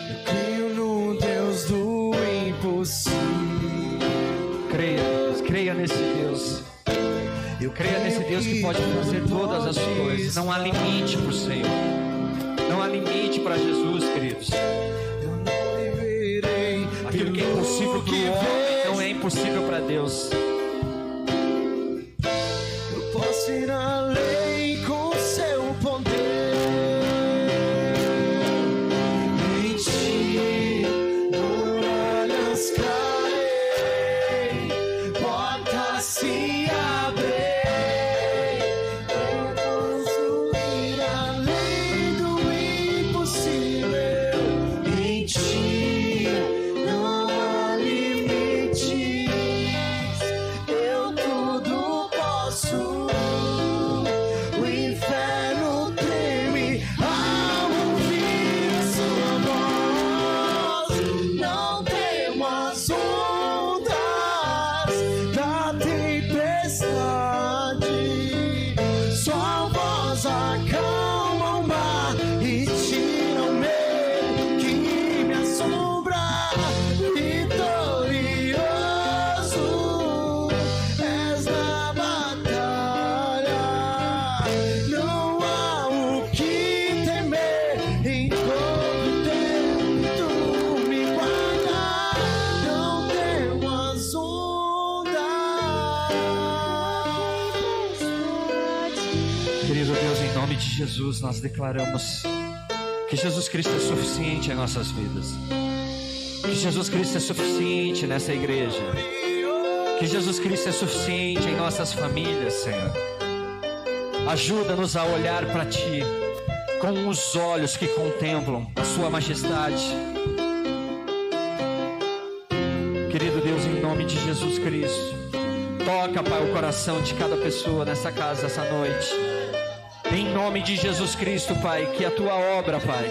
Eu creio no Deus do impossível. Creia nesse Deus. Creia nesse Deus que pode fazer todas as coisas. Não há limite para o Senhor. Não há limite para Jesus, queridos. Eu não viverei Aquilo que é impossível para o homem não é impossível para Deus. Eu posso ir além com seu poder. Em Ti muralhas caem, portas se abrem. Eu posso ir além do impossível. Em Ti não há limites. Eu tudo posso. O inferno treme ao ouvir sua voz. Não temo as ondas da tempestade. Sua voz acalma o mar e tira o medo que me assombra. Vitorioso és na batalha. Não há o que temer em todo tempo. Tu me guarda. Não temo as ondas. Querido Deus, em nome de Jesus, nós declaramos que Jesus Cristo é suficiente em nossas vidas, que Jesus Cristo é suficiente nessa igreja, que Jesus Cristo é suficiente em nossas famílias, Senhor. Ajuda-nos a olhar para Ti com os olhos que contemplam a Sua majestade. Querido Deus, em nome de Jesus Cristo, toca, Pai, o coração de cada pessoa nessa casa essa noite. Em nome de Jesus Cristo, Pai, que a Tua obra, Pai,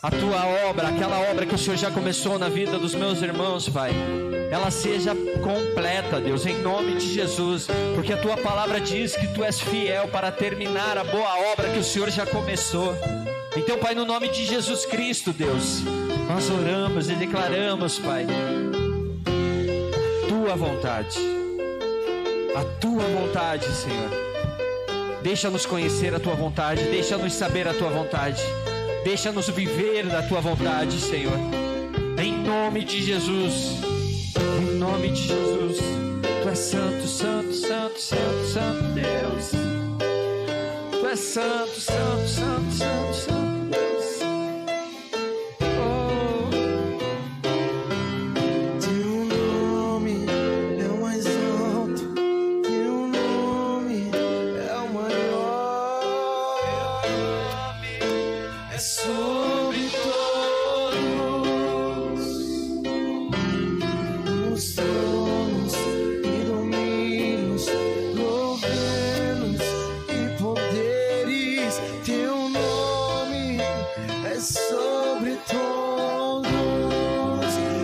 a Tua obra, aquela obra que o Senhor já começou na vida dos meus irmãos, Pai, ela seja completa, Deus, em nome de Jesus, porque a Tua palavra diz que Tu és fiel para terminar a boa obra que o Senhor já começou. Então, Pai, no nome de Jesus Cristo, Deus, nós oramos e declaramos, Pai, Tua vontade, a Tua vontade, Senhor. Deixa-nos conhecer a Tua vontade, deixa-nos saber a Tua vontade, deixa-nos viver da Tua vontade, Senhor, em nome de Jesus. Em nome de Jesus, Tu és santo, santo, santo, santo, santo Deus. Tu és santo, santo, santo, santo, santo Deus. Oh. Teu nome é o mais alto, Teu nome é o maior, é sobre os tronos e domínios, governos e poderes. Teu nome é sobre todos,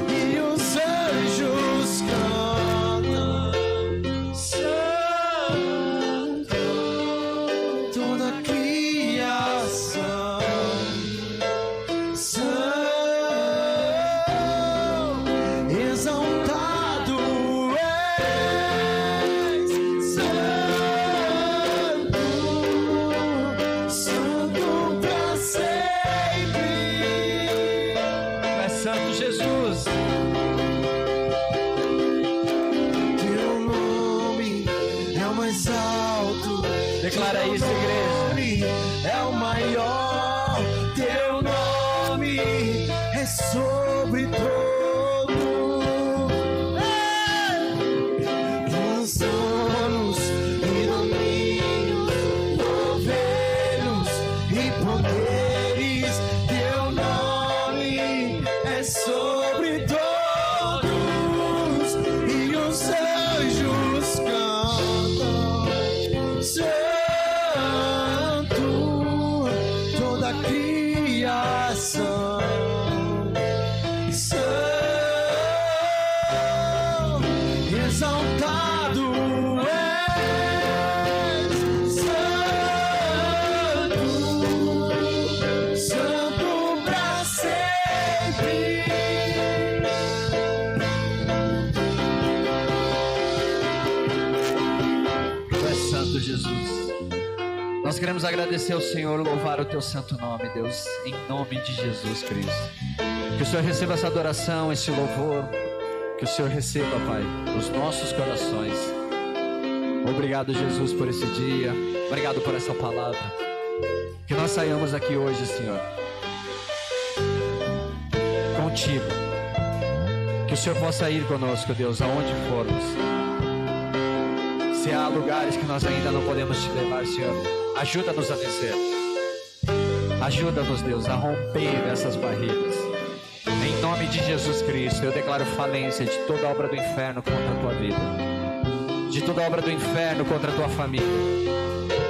e os anjos cantam santo, toda a criação santo. Exaltado és, santo, santo pra sempre. É santo Jesus. Teu nome é o mais alto, Declara isso, igreja. é o maior. Teu nome é sobre todos. Os tronos e domínios, governos e poderes. Teu nome é sobre todos, e os anjos cantam santo, toda a criação santo. Exaltado és, santo, santo pra sempre. Tu és santo, Jesus. Nós queremos agradecer ao Senhor, louvar o Teu santo nome, Deus, em nome de Jesus Cristo. Que o Senhor receba essa adoração, esse louvor. Que o Senhor receba, Pai, os nossos corações. Obrigado, Jesus, por esse dia. Obrigado por essa palavra. Que nós saiamos aqui hoje, Senhor, contigo. Que o Senhor possa ir conosco, Deus, aonde formos. Se há lugares que nós ainda não podemos te levar, Senhor, ajuda-nos a vencer. Ajuda-nos, Deus, a romper essas barreiras. Em nome de Jesus Cristo, eu declaro falência de toda obra do inferno contra a tua vida, de toda obra do inferno contra a tua família,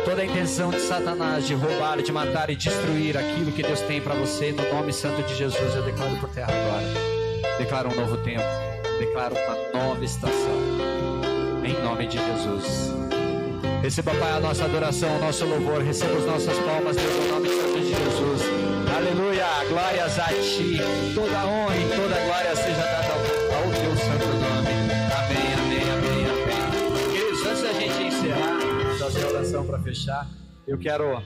toda a intenção de Satanás de roubar, de matar e destruir aquilo que Deus tem para você. No nome santo de Jesus, eu declaro por terra agora. Declaro um novo tempo, declaro uma nova estação, em nome de Jesus. Receba, Pai, a nossa adoração, o nosso louvor. Receba as nossas palmas, Deus, no nome santo de Jesus. Aleluia, glórias a Ti. Toda a honra e toda a glória seja dada ao Teu santo nome. Amém, amém, amém, amém. Queridos, antes da gente encerrar, fazer a oração para fechar, eu quero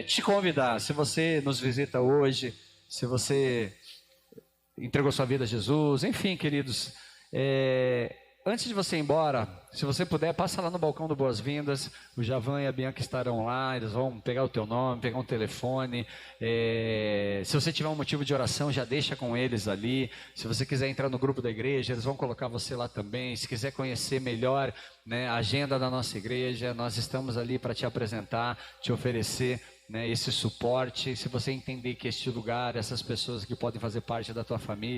te convidar. Se você nos visita hoje, se você entregou sua vida a Jesus, enfim, queridos, Antes de você ir embora, se você puder, passa lá no balcão do Boas-Vindas. O Javan e a Bianca estarão lá, eles vão pegar o teu nome, pegar um telefone. Se você tiver um motivo de oração, já deixa com eles ali. Se você quiser entrar no grupo da igreja, eles vão colocar você lá também. Se quiser conhecer melhor, né, a agenda da nossa igreja, nós estamos ali para te apresentar, te oferecer, né, esse suporte. Se você entender que este lugar, essas pessoas que podem fazer parte da tua família,